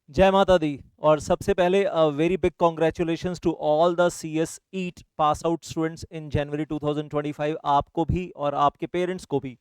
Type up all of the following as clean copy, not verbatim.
जय माता दी। और सबसे पहले very big congratulations to all the C S EET pass out students in January 2025। आपको भी और आपके पेरेंट्स को भी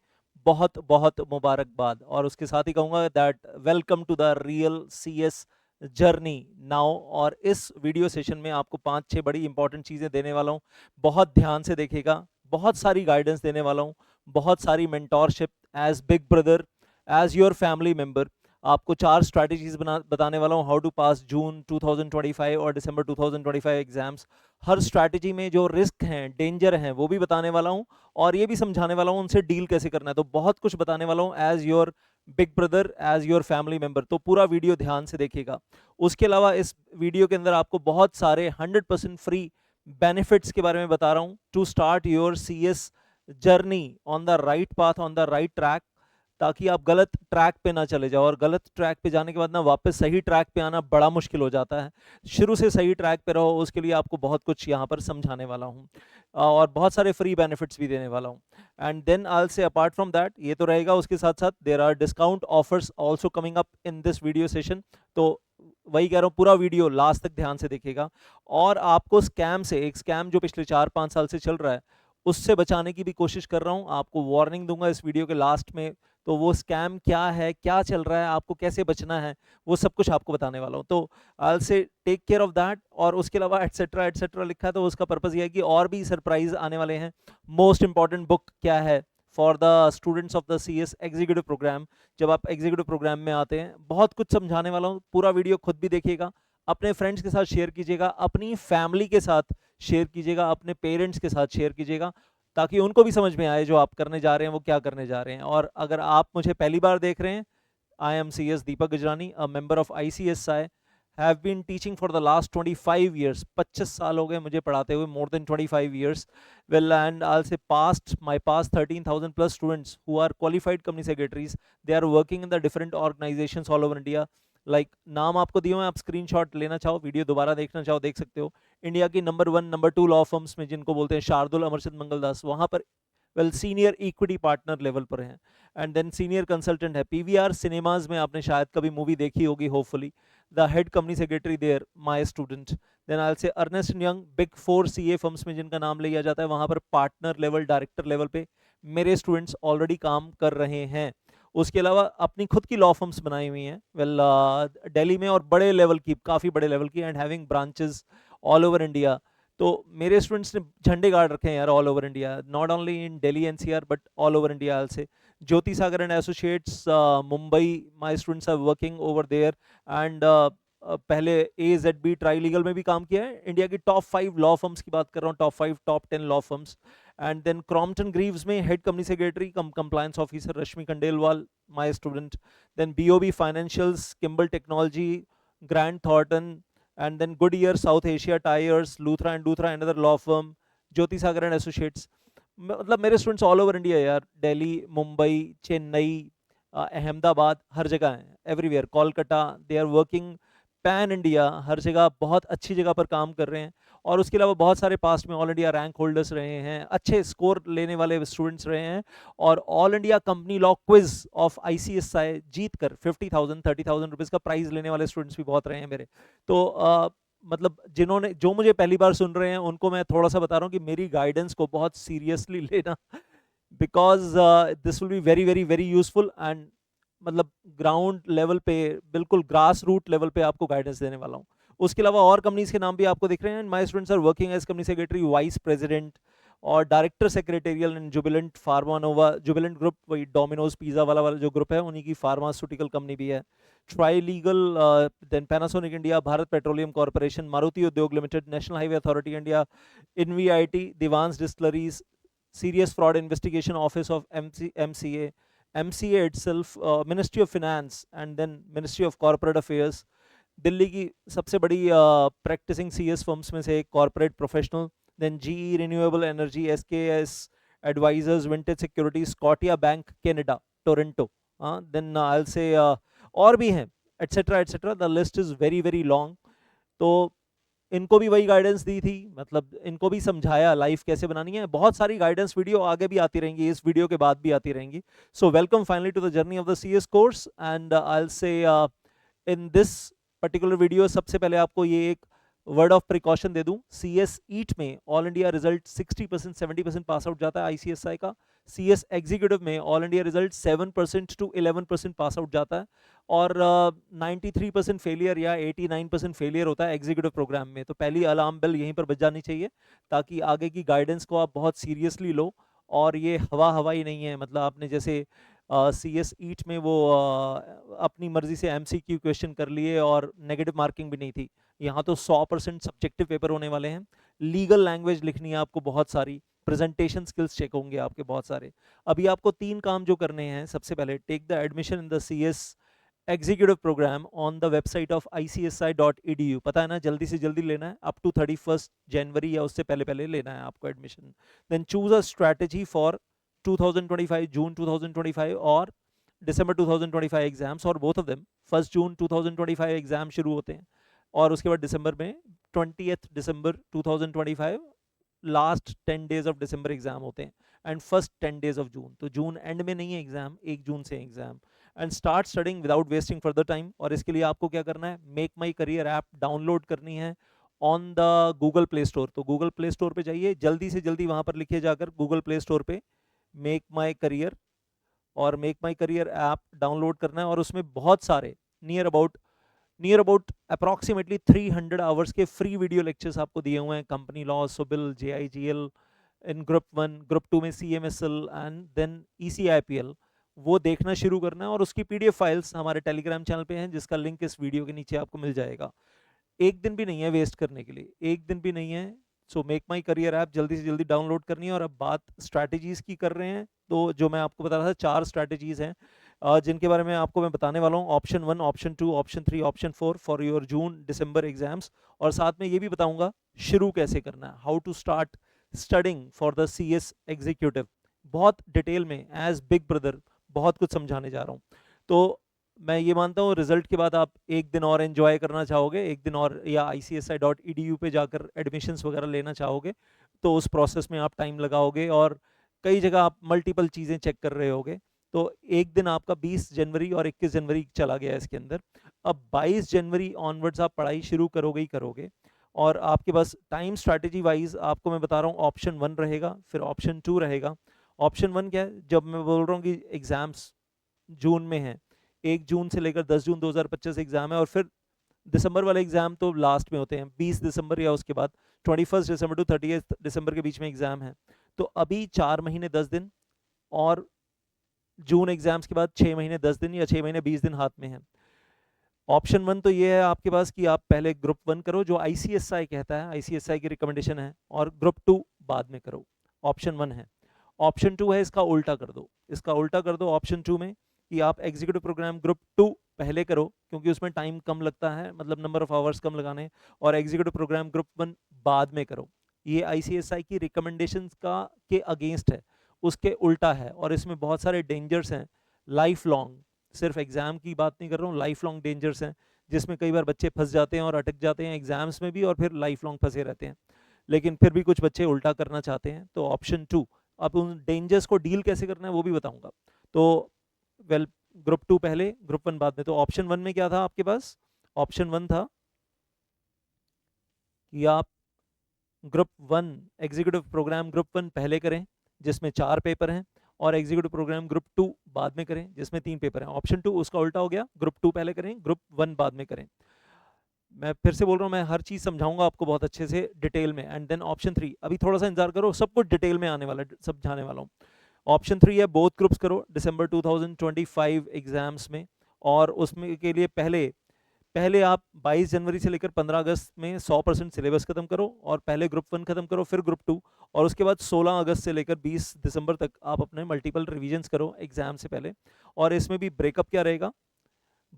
बहुत बहुत मुबारकबाद। और उसके साथ ही कहूँगा that welcome to the real C S journey now. और इस वीडियो सेशन में आपको 5-6 बड़ी इंपॉर्टेंट चीज़ें देने वाला हूँ, बहुत ध्यान से देखिएगा। बहुत सारी गाइडेंस देने वाला हूँ, बहुत सारी mentorship as big brother, as your family member. आपको 4 स्ट्रैटेजीज बताने वाला हूँ हाउ टू पास जून 2025 और दिसंबर 2025 एग्जाम्स। हर स्ट्रैटेजी में जो रिस्क हैं, डेंजर हैं, वो भी बताने वाला हूँ और ये भी समझाने वाला हूँ उनसे डील कैसे करना है। तो बहुत कुछ बताने वाला हूँ as your big brother, as your family member. तो पूरा वीडियो ध्यान से देखिएगा। उसके अलावा इस वीडियो के अंदर आपको बहुत सारे 100% फ्री बेनिफिट्स के बारे में बता रहा हूँ to start your C S journey on the right path, on the right track, ताकि आप गलत ट्रैक पे ना चले जाओ। और गलत ट्रैक पे जाने के बाद ना वापस सही ट्रैक पे आना बड़ा मुश्किल हो जाता है। शुरू से सही ट्रैक पे रहो, उसके लिए आपको बहुत कुछ यहाँ पर समझाने वाला हूँ और बहुत सारे फ्री बेनिफिट्स भी देने वाला हूँ। And then I will say apart from that, ये तो रहेगा, उसके साथ साथ there are discount offers also coming up in this video session. तो वही कह रहा हूँ, पूरा वीडियो लास्ट तक ध्यान से देखिएगा। और आपको स्कैम से, एक स्कैम जो पिछले 4-5 साल से चल रहा है, उससे बचाने की भी कोशिश कर रहा हूँ। आपको वार्निंग दूंगा इस वीडियो के लास्ट में। तो वो स्कैम क्या है, क्या चल रहा है, आपको कैसे बचना है, वो सब कुछ आपको बताने वाला हूँ। तो आई से टेक केयर ऑफ दैट। और उसके अलावा एटसेट्रा एटसेट्रा लिखा है, तो उसका पर्पज़ ये है कि और भी सरप्राइज आने वाले हैं। मोस्ट इंपॉर्टेंट बुक क्या है for the students of the C S executive program. जब आप एग्जीक्यूटिव प्रोग्राम में आते हैं, बहुत कुछ समझाने वाला हूँ। पूरा वीडियो खुद भी देखिएगा, अपने फ्रेंड्स के साथ शेयर कीजिएगा, अपनी फैमिली के साथ शेयर कीजिएगा, अपने पेरेंट्स के साथ शेयर कीजिएगा, ताकि उनको भी समझ में आए जो आप करने जा रहे हैं वो क्या करने जा रहे हैं। और अगर आप मुझे पहली बार देख रहे हैं, I am C S Deepak Gujrani, a member of I C S I, have been teaching for the last 25 years. 25 साल हो गए मुझे पढ़ाते हुए, more than 25 years. Well, and I say past my pass 13,000 plus students who are qualified company secretaries. They are working in the different organisations all over India. Like नाम आपको दिए हुए हैं, आप स्क्रीनशॉट लेना चाहो, वीडियो दोबारा देखना चाहो देख सकते हो। इंडिया की नंबर 1 नंबर 2 लॉ फर्म्स में, जिनको बोलते हैं शार्दुल, अमरचंद, मंगलदास, वहां पर well senior equity partner level पर हैं। एंड देन सीनियर कंसल्टेंट है पीवीआर सिनेमाज में, आपने शायद कभी मूवी देखी होगी hopefully. The head company secretary there my student. Then I say Ernst and Young, big 4 CA firms में जिनका नाम लिया जाता है, वहां पर पार्टनर लेवल, डायरेक्टर लेवल पे मेरे स्टूडेंट्स ऑलरेडी काम कर रहे हैं। उसके अलावा अपनी खुद की लॉ फर्म्स बनाई हुई हैं, वेल दिल्ली में, और बड़े लेवल की, काफ़ी बड़े लेवल की, and having branches all over India. तो मेरे स्टूडेंट्स ने झंडे गाड़ रखे हैं यार all over India, not only in Delhi NCR but all over India. Say Jyoti Sagar and associates Mumbai, my students are working over there. And पहले A Z B Trilegal में भी काम किया है। इंडिया की टॉप 5 लॉ फर्म्स की बात कर रहा हूँ, top 5 top 10 law firms. And then Crompton Greaves में head company secretary cum compliance officer Rashmi Khandelwal, my student. Then BOB financials, Kimble technology, Grant Thornton, and then Goodyear South Asia Tires, Luthra and another law firm, Jyoti Sagar and associates. मतलब मेरे students all over India यार, दिल्ली, मुंबई, चेन्नई, अहमदाबाद, हर जगह हैं, everywhere, Kolkata. They are working pan India, हर जगह बहुत अच्छी जगह पर काम कर रहे हैं। और उसके अलावा बहुत सारे पास्ट में ऑल इंडिया रैंक होल्डर्स रहे हैं, अच्छे स्कोर लेने वाले स्टूडेंट्स रहे हैं। और all India company law quiz of ICSI जीत कर 50,000 30,000 रुपीज़ का प्राइज लेने वाले स्टूडेंट्स भी बहुत रहे हैं मेरे। तो मतलब जिन्होंने, जो मुझे पहली बार सुन रहे हैं, उनको मैं थोड़ा सा बता रहा हूँ कि मेरी गाइडेंस को बहुत सीरियसली लेना, because this will be very very very useful. And मतलब ग्राउंड लेवल पे, बिल्कुल ग्रास रूट लेवल पे आपको गाइडेंस देने वाला हूँ। उसके अलावा और कंपनीज के नाम भी आपको दिख रहे हैं। My students are working as company secretary, vice president और director secretarial in Jubilant Pharmanova. Jubilant group वही डोमिनोज पिज्जा वाला जो ग्रुप है, उन्हीं की फार्मास्यूटिकल कंपनी भी है। Trilegal, then Panasonic India, Bharat petroleum corporation, Maruti Udyog limited, national highway authority India, InvIT, Devans distilleries, serious fraud investigation office of MCA, MCA itself, ministry of finance, and then ministry of corporate affairs, Delhi की सबसे बड़ी practising CS firms में से एक, corporate professional. Then GE renewable energy, SKS advisors, vintage security, Scotia bank Canada, Toronto. Then I say और भी हैं, etcetera etcetera, the list is very very long. तो इनको भी वही गाइडेंस दी थी, मतलब इनको भी समझाया लाइफ कैसे बनानी है। बहुत सारी गाइडेंस वीडियो आगे भी आती रहेंगी, इस वीडियो के बाद भी आती रहेंगी। So welcome finally to the journey of the CS course. And I will say in this particular video सबसे पहले आपको ये एक वर्ड ऑफ प्रिकॉशन दे दूं, CS ईट में all India result 60% 70% pass out जाता है ICSI का। CS एग्जीक्यूटिव में all India result 7% to 11% pass out जाता है, और 93% फेलियर या 89% फेलियर होता है एग्जीक्यूटिव प्रोग्राम में। तो पहली अलार्म बेल यहीं पर बज जानी चाहिए, ताकि आगे की गाइडेंस को आप बहुत सीरियसली लो। और ये हवाई नहीं है, मतलब आपने जैसे CS ईट में वो अपनी मर्जी से MCQ क्वेश्चन कर लिए और नेगेटिव मार्किंग भी नहीं थी। यहाँ तो 100% सब्जेक्टिव पेपर होने वाले हैं। लीगल लैंग्वेज लिखनी है आपको बहुत सारी, प्रेजेंटेशन स्किल्स चेक होंगे आपके बहुत सारे। अभी आपको 3 काम जो करने हैं, सबसे पहले take the admission in the CS executive program on the website of ICSI.edu। पता है ना, जल्दी से जल्दी लेना है, अप टू 31 जनवरी या उससे पहले पहले लेना है आपको admission. Then choose a strategy for 2025 June 2025 और दिसंबर 2025 एग्जाम्स, और both of them 1 June 2025 exam शुरू होते हैं, और उसके बाद दिसंबर में 20th December 2025 last 10 days of December exam होते हैं, and first 10 days of June. तो जून एंड में नहीं है एग्जाम, 1 जून से exam. And start studying without wasting further time. और इसके लिए आपको क्या करना है, make my career app download करनी है on the Google Play store. तो गूगल प्ले स्टोर पे जाइए, जल्दी से जल्दी वहां पर लिखिए जाकर गूगल प्ले स्टोर पे मेक माई करियर, और make my career app download करना है। और उसमें बहुत सारे नियर अबाउट अप्रॉक्सीमेटली 300 आवर्स के फ्री वीडियो लेक्चर्स आपको दिए हुए हैं, कंपनी लॉ, सिविल, JIGL इन ग्रुप 1, ग्रुप 2 में CMSL एंड देन ECIPL। वो देखना शुरू करना है, और उसकी PDF फाइल्स हमारे टेलीग्राम चैनल पे हैं, जिसका लिंक इस वीडियो के नीचे आपको मिल जाएगा। एक दिन भी नहीं है वेस्ट करने के लिए, एक दिन भी नहीं है। So make my career app जल्दी से जल्दी डाउनलोड करनी है। और अब बात स्ट्रैटेजीज की कर रहे हैं, तो जो मैं आपको बता रहा था 4 स्ट्रैटेजीज हैं जिनके बारे में आपको मैं बताने वाला हूँ। Option 1, option 2, option 3, option 4 for your June December exams. और साथ में ये भी बताऊंगा शुरू कैसे करना है, how to start studying for the CS executive. बहुत डिटेल में एज बिग ब्रदर बहुत कुछ समझाने जा रहा हूँ। तो मैं ये मानता हूँ रिजल्ट के बाद आप एक दिन और एंजॉय करना चाहोगे, एक दिन और, या ICSI.edu पे जाकर एडमिशन्स वगैरह लेना चाहोगे, तो उस प्रोसेस में आप टाइम लगाओगे, और कई जगह आप मल्टीपल चीज़ें चेक कर रहे होगे। तो एक दिन आपका 20 जनवरी और 21 जनवरी चला गया इसके अंदर। अब 22 जनवरी ऑनवर्ड्स आप पढ़ाई शुरू करोगे ही करोगे, और आपके पास टाइम स्ट्रैटेजी वाइज आपको मैं बता रहा हूँ, ऑप्शन 1 रहेगा, फिर ऑप्शन 2 रहेगा। ऑप्शन 1 क्या है, जब मैं बोल रहा हूँ कि एग्जाम्स जून में है, 1 जून से लेकर 10 जून 2025 एग्जाम है, और फिर दिसंबर वाले एग्जाम तो लास्ट में होते हैं, 20 दिसंबर या उसके बाद 21 दिसंबर टू 30 दिसंबर के बीच में एग्जाम है। तो अभी 4 महीने 10 दिन, और जून एग्जाम्स के बाद 6 महीने 10 दिन या 6 महीने 20 दिन हाथ में है। ऑप्शन 1 तो ये है आपके पास कि आप पहले ग्रुप 1 करो, जो ICSI कहता है, ICSI की रिकमेंडेशन है, और ग्रुप 2 बाद में करो। ऑप्शन 1 है। ऑप्शन 2 है इसका उल्टा कर दो, इसका उल्टा कर दो ऑप्शन 2 में, कि आप एग्जीक्यूटिव प्रोग्राम ग्रुप 2 पहले करो, क्योंकि उसमें टाइम कम लगता है, मतलब नंबर ऑफ आवर्स कम लगाने, और एग्जीक्यूटिव प्रोग्राम ग्रुप 1 बाद में करो। ये ICSI की रिकमेंडेशंस का के अगेंस्ट है, उसके उल्टा है, और इसमें बहुत सारे डेंजर्स हैं लाइफ लॉन्ग। सिर्फ एग्जाम की बात नहीं कर रहा हूँ, लाइफ लॉन्ग डेंजर्स हैं, जिसमें कई बार बच्चे फंस जाते हैं और अटक जाते हैं एग्जाम्स में भी, और फिर लाइफ लॉन्ग फंसे रहते हैं। लेकिन फिर भी कुछ बच्चे उल्टा करना चाहते हैं, तो ऑप्शन 2, अब उन डेंजर्स को डील कैसे करना है वो भी बताऊंगा। तो वेल, ग्रुप 2 पहले, ग्रुप 1 बाद में। तो ऑप्शन 1 में क्या था आपके पास, ऑप्शन 1 था कि आप ग्रुप 1 एग्जीक्यूटिव प्रोग्राम ग्रुप 1 पहले करें, जिसमें 4 पेपर हैं, और एग्जीक्यूटिव प्रोग्राम ग्रुप 2 बाद में करें, जिसमें 3 पेपर हैं। ऑप्शन 2 उसका उल्टा हो गया, ग्रुप 2 पहले करें, ग्रुप 1 बाद में करें। मैं फिर से बोल रहा हूँ, मैं हर चीज़ समझाऊंगा आपको बहुत अच्छे से डिटेल में। एंड देन ऑप्शन 3, अभी थोड़ा सा इंतजार करो, सब कुछ डिटेल में आने वाला है, समझाने वाला हूँ। ऑप्शन 3 है बोथ ग्रुप्स करो दिसंबर 2025 एग्जाम्स में, और उसमें के लिए पहले पहले आप 22 जनवरी से लेकर 15 अगस्त में 100% सिलेबस खत्म करो, और पहले ग्रुप 1 खत्म करो, फिर ग्रुप 2, और उसके बाद 16 अगस्त से लेकर 20 दिसंबर तक आप अपने मल्टीपल रिविजन्स करो एग्जाम से पहले। और इसमें भी ब्रेकअप क्या रहेगा,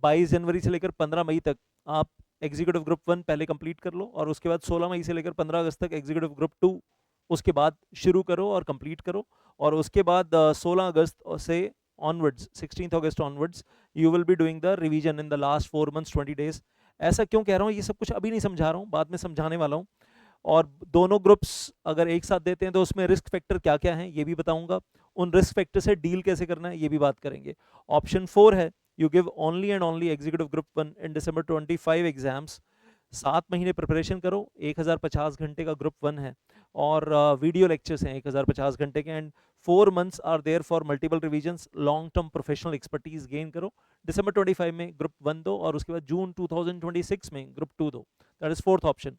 22 जनवरी से लेकर 15 मई तक आप एग्जीक्यूटिव ग्रुप 1 पहले कंप्लीट कर लो, और उसके बाद 16 मई से लेकर 15 अगस्त तक एग्जीक्यूटिव ग्रुप 2 उसके बाद शुरू करो और कंप्लीट करो। और उसके बाद 16 अगस्त से onwards, 16 August onwards, you will be doing the revision in the last 4 months 20 days. ऐसा क्यों कह रहा हूँ, ये सब कुछ अभी नहीं समझा रहा हूँ, बाद में समझाने वाला हूँ। और दोनों ग्रुप्स अगर एक साथ देते हैं तो उसमें रिस्क फैक्टर क्या क्या हैं ये भी बताऊंगा, उन रिस्क फैक्टर से डील कैसे करना है ये भी बात करेंगे। ऑप्शन 4 है You give only and only executive group 1 in December 25 exams. 7 महीने प्रिपरेशन करो, 1050 घंटे का ग्रुप 1 है, और वीडियो लेक्चर्स हैं 1050 घंटे के, and 4 months are there for multiple revisions, long term professional expertise gain करो। दिसंबर 25 में ग्रुप 1 दो, और उसके बाद जून 2026 में ग्रुप 2 दो। That is fourth option.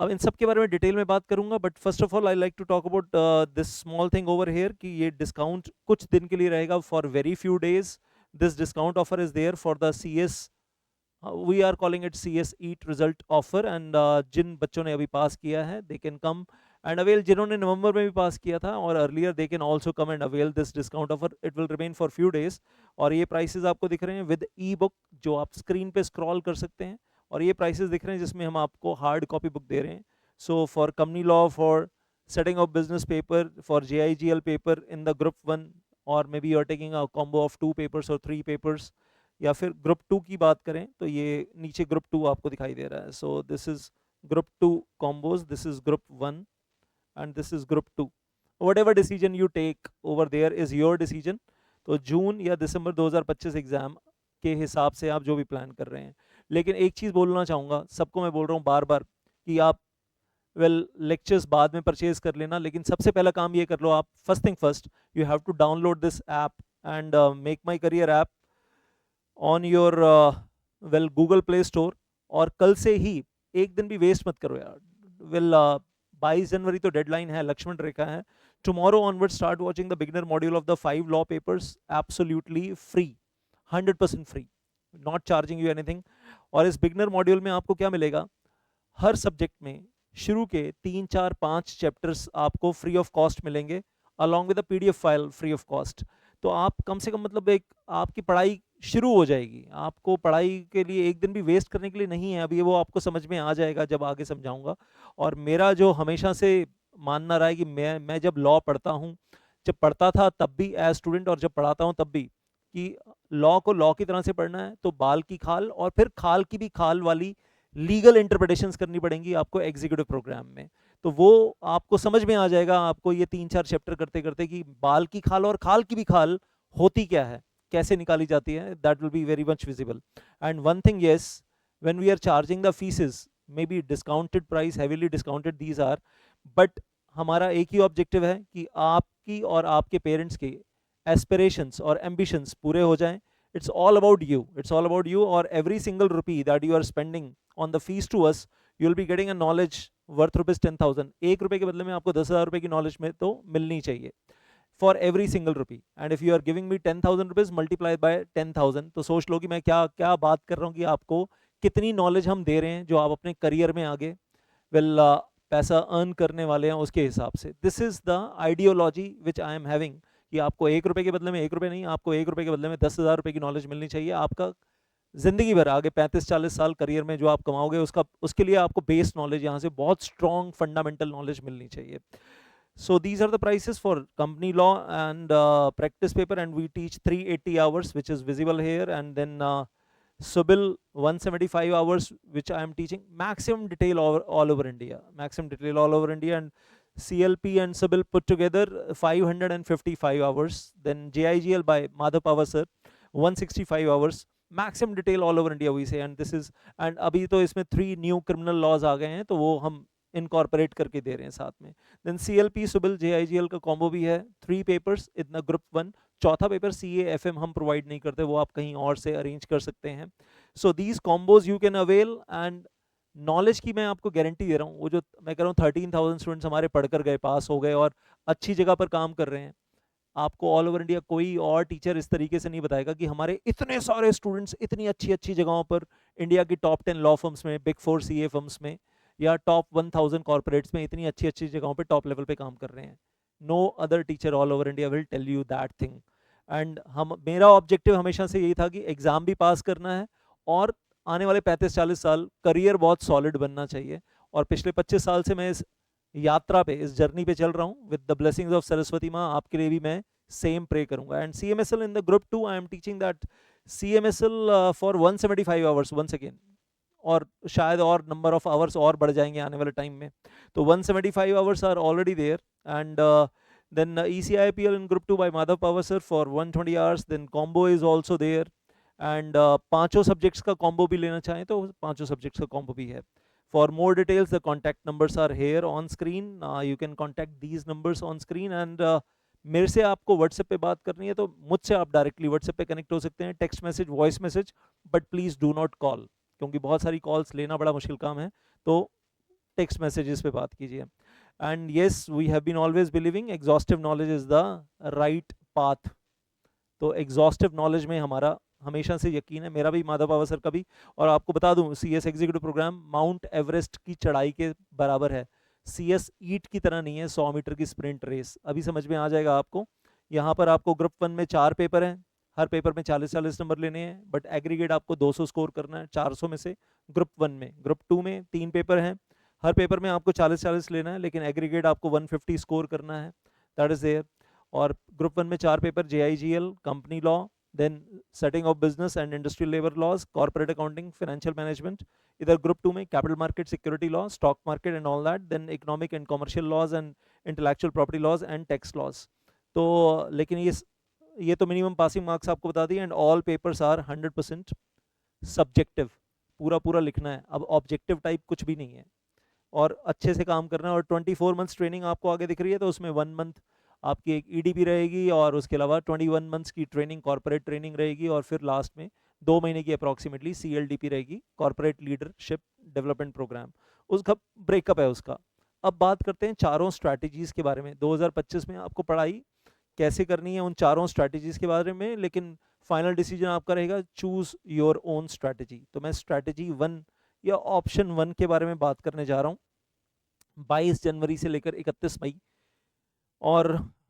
अब इन सब के बारे में डिटेल में बात करूंगा, but first of all I like to talk about this small thing over here कि ये डिस्काउंट कुछ दिन के लिए रहेगा, for very few days this discount offer is there for the CS, we are calling it CS EET result offer, and जिन बच्चों ने अभी पास किया है they can come and avail, जिन्होंने नवंबर में भी पास किया था और earlier they can also come and avail this discount offer. It will remain for few days, और ये प्राइसेस आपको दिख रहे हैं विद ई बुक, जो आप स्क्रीन पे स्क्रॉल कर सकते हैं, और ये प्राइसेस दिख रहे हैं जिसमें हम आपको हार्ड कॉपी बुक दे रहे हैं। So for company law, for setting of business paper, for JIGL paper in the group 1, or maybe you are taking a combo of 2 papers or 3 papers, या फिर ग्रुप 2 की बात करें तो ये नीचे ग्रुप 2 आपको दिखाई दे रहा है। So this is group 2 combos, this is group 1 and this is group 2। whatever decision you take over there is your decision। तो जून या दिसंबर 2025 एग्जाम के हिसाब से आप जो भी प्लान कर रहे हैं, लेकिन एक चीज़ बोलना चाहूँगा, सबको मैं बोल रहा हूँ बार बार कि आप लेक्चर्स बाद में परचेज कर लेना, लेकिन सबसे पहला काम ये कर लो आप, first thing first, you have to download this app and make my career app on your Google Play Store, और कल से ही एक दिन भी वेस्ट मत करो यार। 22 जनवरी तो डेडलाइन है, लक्ष्मण रेखा है। Tomorrow onward start watching the beginner module of the 5 law papers, absolutely free, 100% free, not charging you anything. और इस बिगिनर मॉड्यूल में आपको क्या मिलेगा, हर सब्जेक्ट में शुरू के 3, 4, 5 चैप्टर्स आपको फ्री ऑफ कॉस्ट मिलेंगे, along with PDF file free of cost. तो आप कम से कम मतलब एक आपकी पढ़ाई शुरू हो जाएगी, आपको पढ़ाई के लिए एक दिन भी वेस्ट करने के लिए नहीं है। अभी वो आपको समझ में आ जाएगा जब आगे समझाऊंगा। और मेरा जो हमेशा से मानना रहा है कि मैं जब लॉ पढ़ता हूँ, जब पढ़ता था तब भी एज स्टूडेंट, और जब पढ़ाता हूँ तब भी, कि लॉ को लॉ की तरह से पढ़ना है तो बाल की खाल और फिर खाल की भी खाल वाली लीगल इंटरप्रिटेशंस करनी पड़ेंगी आपको एग्जीक्यूटिव प्रोग्राम में। तो वो आपको समझ में आ जाएगा आपको ये 3-4 चैप्टर करते करते कि बाल की खाल और खाल की भी खाल होती क्या है, कैसे निकाली जाती है। That will be very much visible. And one thing, yes, when we are charging the fees, maybe discounted price, heavily discounted these are, but हमारा एक ही ऑब्जेक्टिव है कि आपकी और आपके पेरेंट्स के एस्पिरेशंस और एम्बिशंस पूरे हो जाएं। It's all about you, it's all about you, or every single rupee that you are spending on the fees to us, you will be getting a knowledge worth rupees 10,000। 1 रुपए के बदले में आपको 10,000 रुपए की नॉलेज में तो मिलनी चाहिए, for every single rupee। and if you are giving me 10,000 rupees multiplied by 10,000, तो सोच लो कि मैं क्या क्या बात कर रहा हूँ, कि आपको कितनी नॉलेज हम दे रहे हैं जो आप अपने करियर में आगे पैसा अर्न करने वाले हैं उसके हिसाब से। This is the ideology which I am having, कि आपको 1 रुपए के बदले में 1 रुपए नहीं, आपको 1 रुपए के बदले में 10,000 रुपए की नॉलेज मिलनी चाहिए। आपका जिंदगी भर आगे 35-40 साल करियर में जो आप कमाओगे उसके लिए आपको बेस नॉलेज, यहाँ से बहुत स्ट्रॉन्ग फंडामेंटल नॉलेज मिलनी चाहिए। So these are the prices for company law and practice paper, and we teach 380 hours, which is visible here, and then Subil 175 hours, which I am teaching maximum detail all over India, maximum detail all over India, and CLP and Subil put together 555 hours. Then JIGL by Madhav Pawar sir 165 hours, maximum detail all over India we say, and this is, and अभी तो इसमें 3 new criminal laws आ गए हैं, तो वो हम incorporate करके दे रहे हैं साथ में। देन CLP सुबिल JIGL का कॉम्बो भी है, 3 पेपर्स इतना ग्रुप 1, चौथा पेपर CA FM हम प्रोवाइड नहीं करते, वो आप कहीं और से अरेंज कर सकते हैं। So these combos you can avail, and knowledge की मैं आपको गारंटी दे रहा हूँ। वो जो मैं कह रहा हूँ 13,000 स्टूडेंट्स हमारे पढ़कर गए, पास हो गए और अच्छी जगह पर काम कर रहे हैं। आपको ऑल ओवर इंडिया कोई और टीचर इस तरीके से नहीं बताएगा कि हमारे इतने सारे स्टूडेंट्स इतनी अच्छी अच्छी जगहों पर, इंडिया की टॉप 10 लॉ फर्म्स में, बिग 4 CA फर्म्स में, या टॉप 1000 कॉर्पोरेट्स में इतनी अच्छी अच्छी जगहों पे टॉप लेवल पे काम कर रहे हैं। No other teacher all over India will tell you that thing. And मेरा ऑब्जेक्टिव हमेशा से यही था कि एग्जाम भी पास करना है, और आने वाले 35-40 साल करियर बहुत सॉलिड बनना चाहिए। और पिछले 25 साल से मैं इस यात्रा पे, इस जर्नी पे चल रहा हूँ। With the blessings of Saraswati माँ आपके लिए भी मैं सेम प्रे करूंगा। And CMSL in the group 2 I am teaching that CMSL for 175 hours once again, और शायद और नंबर ऑफ आवर्स और बढ़ जाएंगे आने वाले टाइम में। तो 175 आवर्स are already there, and Then ECIPL in Group 2 by Madhav Pawar sir for 120 hours. Then combo is also there. And पांचों सब्जेक्ट्स का कॉम्बो भी लेना चाहें तो पांचों सब्जेक्ट्स का कॉम्बो भी है. For more details, the contact numbers are here on screen. You can contact these numbers on screen. And मेरे से आपको व्हाट्सएप पे बात करनी है तो मुझसे आप डायरेक्टली व्हाट्सएप पे कनेक्ट हो सकते हैं, text message, voice message, but please do not call, क्योंकि बहुत सारी कॉल्स लेना बड़ा मुश्किल काम है. तो टेक्स्ट मैसेजेस पे बात कीजिए. And yes, we have been always believing exhaustive knowledge is the right path. तो एग्जॉस्टिव नॉलेज में हमारा हमेशा से यकीन है, मेरा भी, माधव पावर सर का भी. और आपको बता दूं, CS executive program Mount Everest की चढ़ाई के बराबर है. CS ईट की तरह नहीं है 100 मीटर की स्प्रिंट रेस. अभी समझ में आ जाएगा आपको. यहाँ पर आपको ग्रुप 1 में 4 पेपर हैं, हर पेपर में 40-40 नंबर लेने हैं, बट एग्रीगेट आपको 200 स्कोर करना है 400 में से. ग्रुप 1 में, ग्रुप 2 में 3 पेपर हैं, हर पेपर में आपको 40-40 लेना है, लेकिन एग्रीगेट आपको 150 स्कोर करना है. That is there. और ग्रुप 1 में 4 paper, JIGL, company law, then setting of business and industrial labor laws, corporate accounting, financial management. Either group 2 में capital market, security law, stock market and all that, then economic and commercial laws and intellectual property laws and tax laws. तो लेकिन ये तो minimum passing marks आपको बता दिए. And all papers are 100% subjective. पूरा पूरा लिखना है, अब ऑब्जेक्टिव टाइप कुछ भी नहीं है. और अच्छे से काम करना है. और 24 मंथ्स ट्रेनिंग आपको आगे दिख रही है, तो उसमें 1 मंथ आपकी एक EDP रहेगी, और उसके अलावा 21 मंथ्स की ट्रेनिंग, कॉर्पोरेट ट्रेनिंग रहेगी, और फिर लास्ट में 2 महीने की अप्रॉक्सीमेटली CLDP रहेगी, कॉर्पोरेट लीडरशिप डेवलपमेंट प्रोग्राम. उसका ब्रेकअप है उसका. अब बात करते हैं चारों स्ट्रैटेजीज के बारे में. 2025 में आपको पढ़ाई कैसे करनी है उन चारों स्ट्रैटेजीज के बारे में, लेकिन फाइनल डिसीजन आपका रहेगा. Choose your own strategy. तो मैं स्ट्रैटेजी 1 या ऑप्शन 1 के बारे में बात करने जा रहा हूँ. 22 जनवरी से लेकर 31 मई, और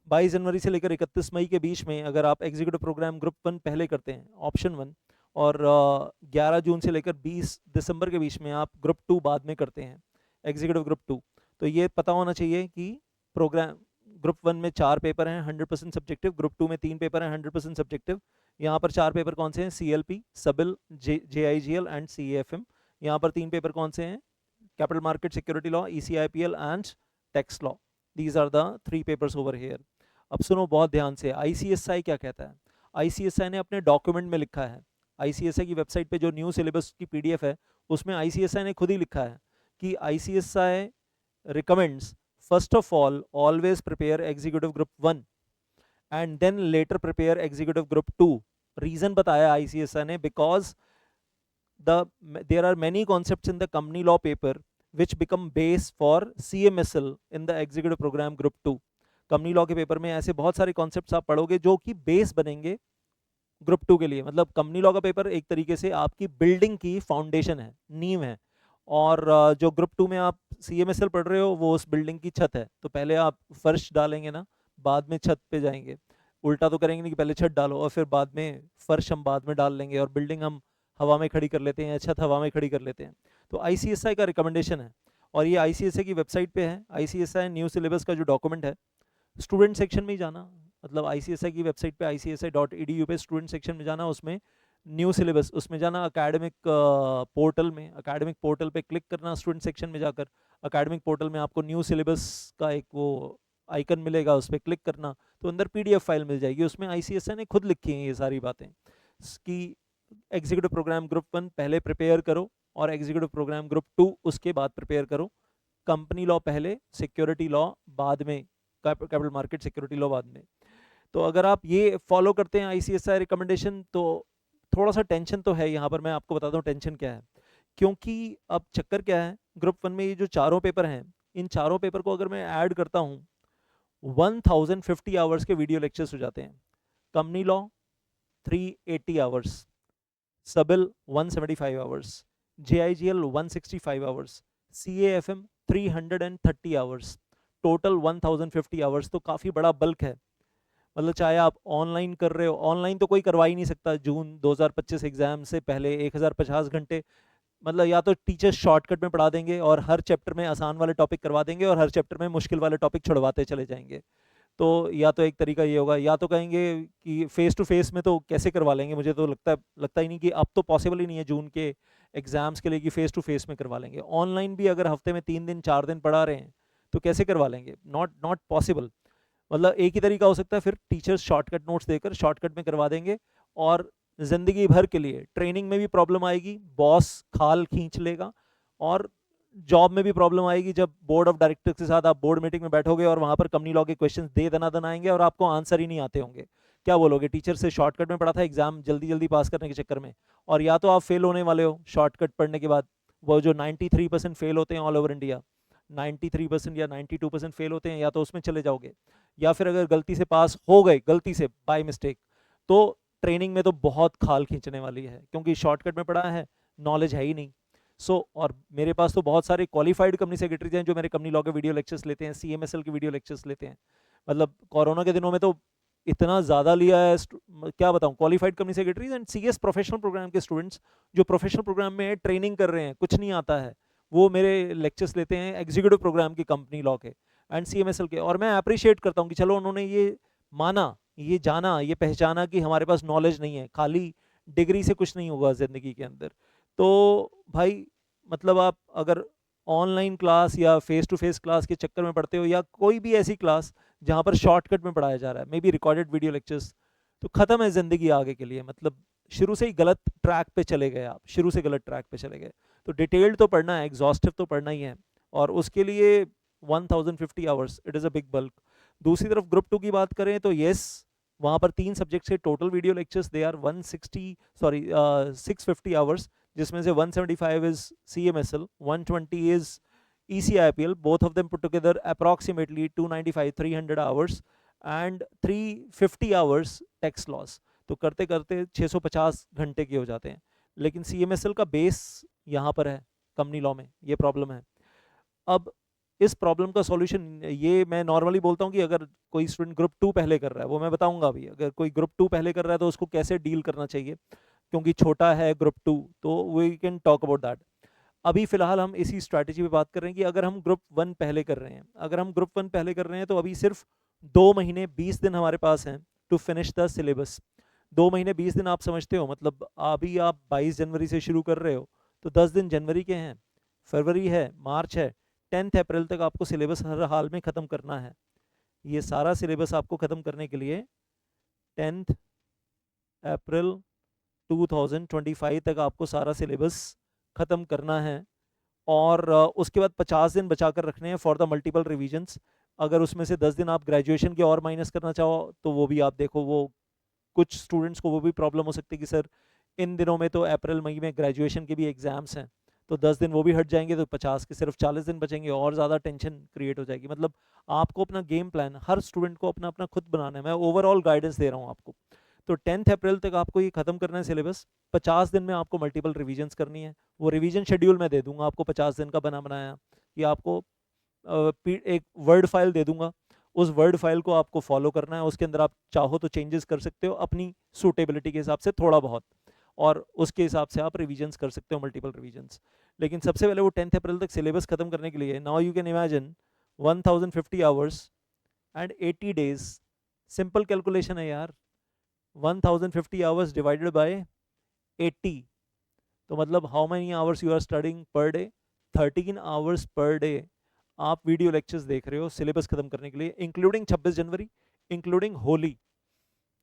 22 जनवरी से लेकर 31 मई के बीच में अगर आप एग्जीक्यूटिव प्रोग्राम ग्रुप 1 पहले करते हैं, ऑप्शन 1, और 11 जून से लेकर 20 दिसंबर के बीच में आप ग्रुप 2 बाद में करते हैं, एग्जीक्यूटिव ग्रुप 2, तो ये पता होना चाहिए कि प्रोग्राम ग्रुप 1 में 4 पेपर हैं 100% सब्जेक्टिव, ग्रुप 2 में 3 पेपर हैं 100% सब्जेक्टिव. यहाँ पर 4 पेपर कौन से हैं? CLP, सबिल, JIGL and CAFM. यहाँ पर 3 पेपर कौन से हैं? Capital market, security law, ECIPL and tax law. These are the 3 papers over here. अब सुनो बहुत ध्यान से, ICSI क्या कहता है. ICSI ने अपने डॉक्यूमेंट में लिखा है, ICSI की वेबसाइट पे जो न्यू सिलेबस की PDF है उसमें ICSI ने खुद ही लिखा है कि ICSI recommends first of all always prepare executive group 1 and then later prepare executive group 2. Reason बताया ICSI ने, because there are many concepts in the company law paper which become base for CMSL in the executive program group 2. Company law के paper में ऐसे बहुत सारे concepts आप पढ़ोगे जो कि बेस बनेंगे ग्रुप 2 के लिए. मतलब कंपनी लॉ का पेपर एक तरीके से आपकी बिल्डिंग की फाउंडेशन है, नींव है, और जो ग्रुप 2 में आप CMSL पढ़ रहे हो वो उस बिल्डिंग की छत है. तो पहले आप फर्श डालेंगे ना, बाद में छत पे जाएंगे. उल्टा तो करेंगे नहीं कि पहले छत डालो और फिर बाद में फर्श हम बाद में डाल लेंगे, और बिल्डिंग हम हवा में खड़ी कर लेते हैं, छत हवा में खड़ी कर लेते हैं. तो ICSI का रिकमेंडेशन है, और ये ICSI की वेबसाइट पे है. ICSI न्यू सिलेबस का जो डॉक्यूमेंट है, स्टूडेंट सेक्शन में ही जाना, मतलब ICSI की वेबसाइट पे ICSI.edu पे स्टूडेंट सेक्शन में जाना, उसमें न्यू सिलेबस, उसमें जाना, अकेडमिक पोर्टल में, अकेडमिक पोर्टल पे क्लिक करना, स्टूडेंट सेक्शन में जाकर अकेडमिक पोर्टल में आपको न्यू सिलेबस का एक वो आइकन मिलेगा, उस पर क्लिक करना, तो अंदर PDF फाइल मिल जाएगी. उसमें ICSI ने खुद लिखी हैं ये सारी बातें कि एग्जीक्यूटिव प्रोग्राम ग्रुप 1 पहले प्रिपेयर करो, और एग्जीक्यूटिव प्रोग्राम ग्रुप 2 उसके बाद प्रिपेयर करो. कंपनी लॉ पहले, सिक्योरिटी लॉ बाद में, कैपिटल मार्केट, सिक्योरिटी लॉ बाद में. तो अगर आप ये फॉलो करते हैं ICSI रिकमेंडेशन, तो थोड़ा सा टेंशन तो है यहाँ पर. मैं आपको बताता हूँ टेंशन क्या है, क्योंकि अब चक्कर क्या है, ग्रुप 1 में ये जो चारों पेपर हैं, इन चारों पेपर को अगर मैं ऐड करता हूँ 1050 आवर्स के वीडियो लेक्चर्स हो जाते हैं. कंपनी लॉ 380 आवर्स, सबिल 175 hours, JIGL 165 hours, CAFM 330 hours, total 1050 hours. तो काफ़ी बड़ा बल्क है. मतलब चाहे आप ऑनलाइन कर रहे हो, ऑनलाइन तो कोई करवा ही नहीं सकता जून 2025 एग्जाम से पहले 1050 घंटे. मतलब या तो टीचर्स शॉर्टकट में पढ़ा देंगे और हर चैप्टर में आसान वाले टॉपिक करवा देंगे और हर चैप्टर में मुश्किल वाले टॉपिक छुड़वाते चले जाएंगे. तो या तो एक तरीका ये होगा, या तो कहेंगे कि फेस टू फेस में तो कैसे करवा लेंगे, मुझे तो लगता ही नहीं कि अब तो पॉसिबल ही नहीं है जून के एग्जाम्स के लिए कि फेस टू फेस में करवा लेंगे. ऑनलाइन भी अगर हफ्ते में 3 दिन 4 दिन पढ़ा रहे हैं तो कैसे करवा लेंगे, नॉट पॉसिबल. मतलब एक ही तरीका हो सकता है, फिर टीचर्स शॉर्टकट नोट्स देकर शॉर्टकट में करवा देंगे, और ज़िंदगी भर के लिए ट्रेनिंग में भी प्रॉब्लम आएगी, बॉस खाल खींच लेगा, और जॉब में भी प्रॉब्लम आएगी जब बोर्ड ऑफ डायरेक्टर्स के साथ आप बोर्ड मीटिंग में बैठोगे और वहां पर कंपनी लॉ के क्वेश्चंस दे दनादन आएंगे और आपको आंसर ही नहीं आते होंगे। क्या बोलोगे? टीचर से शॉर्टकट में पढ़ा था एग्जाम जल्दी जल्दी पास करने के चक्कर में, और या तो आप फेल होने वाले हो शॉर्टकट पढ़ने के बाद, वो जो 93% फेल होते हैं ऑल ओवर इंडिया, 93% या 92% फेल होते हैं, या तो उसमें चले जाओगे, या फिर अगर गलती से पास हो गए, गलती से बाय मिस्टेक, तो ट्रेनिंग में तो बहुत खाल खींचने वाली है, क्योंकि शॉर्टकट में पढ़ा है, नॉलेज है ही नहीं। और मेरे पास तो बहुत सारे क्वालिफाइड कंपनी सेक्रेटरीज हैं जो मेरे कंपनी लॉ के वीडियो लेक्चर्स लेते हैं, सीएमएसएल के वीडियो लेक्चर्स लेते हैं। मतलब कोरोना के दिनों में तो इतना ज़्यादा लिया है, क्या बताऊं, qualified company secretaries and CS professional program के स्टूडेंट्स जो प्रोफेशनल प्रोग्राम में ट्रेनिंग कर रहे हैं, कुछ नहीं आता है, वो मेरे लेक्चर्स लेते हैं एग्जीक्यूटिव प्रोग्राम की कंपनी लॉ के एंड सीएमएसएल के। और मैं अप्रिशिएट करता हूँ कि चलो उन्होंने ये माना, ये जाना, ये पहचाना कि हमारे पास नॉलेज नहीं है, खाली डिग्री से कुछ नहीं होगा ज़िंदगी के अंदर। तो भाई मतलब आप अगर ऑनलाइन क्लास या फेस टू फेस क्लास के चक्कर में पढ़ते हो, या कोई भी ऐसी क्लास जहाँ पर शॉर्टकट में पढ़ाया जा रहा है, may be recorded video lectures, तो ख़त्म है ज़िंदगी आगे के लिए। मतलब शुरू से ही गलत ट्रैक पे चले गए आप, शुरू से गलत ट्रैक पे चले गए। तो डिटेल्ड तो पढ़ना है, एग्जॉस्टिव तो पढ़ना ही है, और उसके लिए 1050 hours it is a big bulk. दूसरी तरफ ग्रुप 2 की बात करें तो येस, वहाँ पर 3 सब्जेक्ट से total video lectures they are 650 hours, जिसमें से 175 is CMSL, 120 is ECIPL, both of them put together approximately 295 300 hours and 350 hours tax loss। तो करते करते 650 घंटे के हो जाते हैं। लेकिन CMSL का बेस यहाँ पर है, कंपनी लॉ में ये प्रॉब्लम है। अब इस प्रॉब्लम का सॉल्यूशन, ये मैं नॉर्मली बोलता हूँ कि अगर कोई स्टूडेंट ग्रुप 2 पहले कर रहा है, वो मैं बताऊंगा अभी, अगर कोई ग्रुप 2 पहले कर रहा है तो उसको कैसे डील करना चाहिए, क्योंकि छोटा है ग्रुप 2, तो we can talk about that. अभी फिलहाल हम इसी स्ट्रैटेजी पे बात कर रहे हैं कि अगर हम ग्रुप 1 पहले कर रहे हैं, अगर हम ग्रुप 1 पहले कर रहे हैं तो अभी सिर्फ 2 महीने 20 दिन हमारे पास हैं टू फिनिश द सिलेबस। 2 महीने 20 दिन आप समझते हो, मतलब अभी आप 22 जनवरी से शुरू कर रहे हो, तो 10 दिन जनवरी के हैं, फरवरी है, मार्च है, 10 अप्रैल तक आपको सिलेबस हर हाल में ख़त्म करना है। ये सारा सिलेबस आपको ख़त्म करने के लिए 10 अप्रैल 2025 तक आपको सारा सिलेबस ख़त्म करना है। और उसके बाद 50 दिन बचा कर रखने हैं फॉर द मल्टीपल रिविजन्स। अगर उसमें से 10 दिन आप ग्रेजुएशन के और माइनस करना चाहो तो वो भी आप देखो, वो कुछ स्टूडेंट्स को वो भी प्रॉब्लम हो सकती है कि सर इन दिनों में तो अप्रैल मई में ग्रेजुएशन के भी एग्जाम्स हैं, तो 10 दिन वो भी हट जाएंगे, तो 50 के सिर्फ 40 दिन बचेंगे, और ज़्यादा टेंशन क्रिएट हो जाएगी। मतलब आपको अपना गेम प्लान हर स्टूडेंट को अपना अपना खुद बनाना है, मैं ओवरऑल गाइडेंस दे रहा हूँ आपको। तो 10 अप्रैल तक आपको ये खत्म करना है सिलेबस, 50 दिन में आपको मल्टीपल रिवीजन्स करनी है। वो रिवीजन शेड्यूल मैं दे दूंगा आपको 50 दिन का बना बनाया, कि आपको एक वर्ड फाइल दे दूंगा, उस वर्ड फाइल को आपको फॉलो करना है, उसके अंदर आप चाहो तो चेंजेस कर सकते हो अपनी सूटेबिलिटी के हिसाब से थोड़ा बहुत, और उसके हिसाब से आप रिवीजन्स कर सकते हो, मल्टीपल रिवीजन्स। लेकिन सबसे पहले वो 10 अप्रैल तक सिलेबस खत्म करने के लिए, now you can imagine 1050 hours and 80 days. Simple calculation है यार, 1050 आवर्स डिवाइडेड बाय 80, तो मतलब how many hours you are studying per day, 13 hours per day आप वीडियो लेक्चर्स देख रहे हो सिलेबस खत्म करने के लिए, इंक्लूडिंग 26 जनवरी, इंक्लूडिंग होली,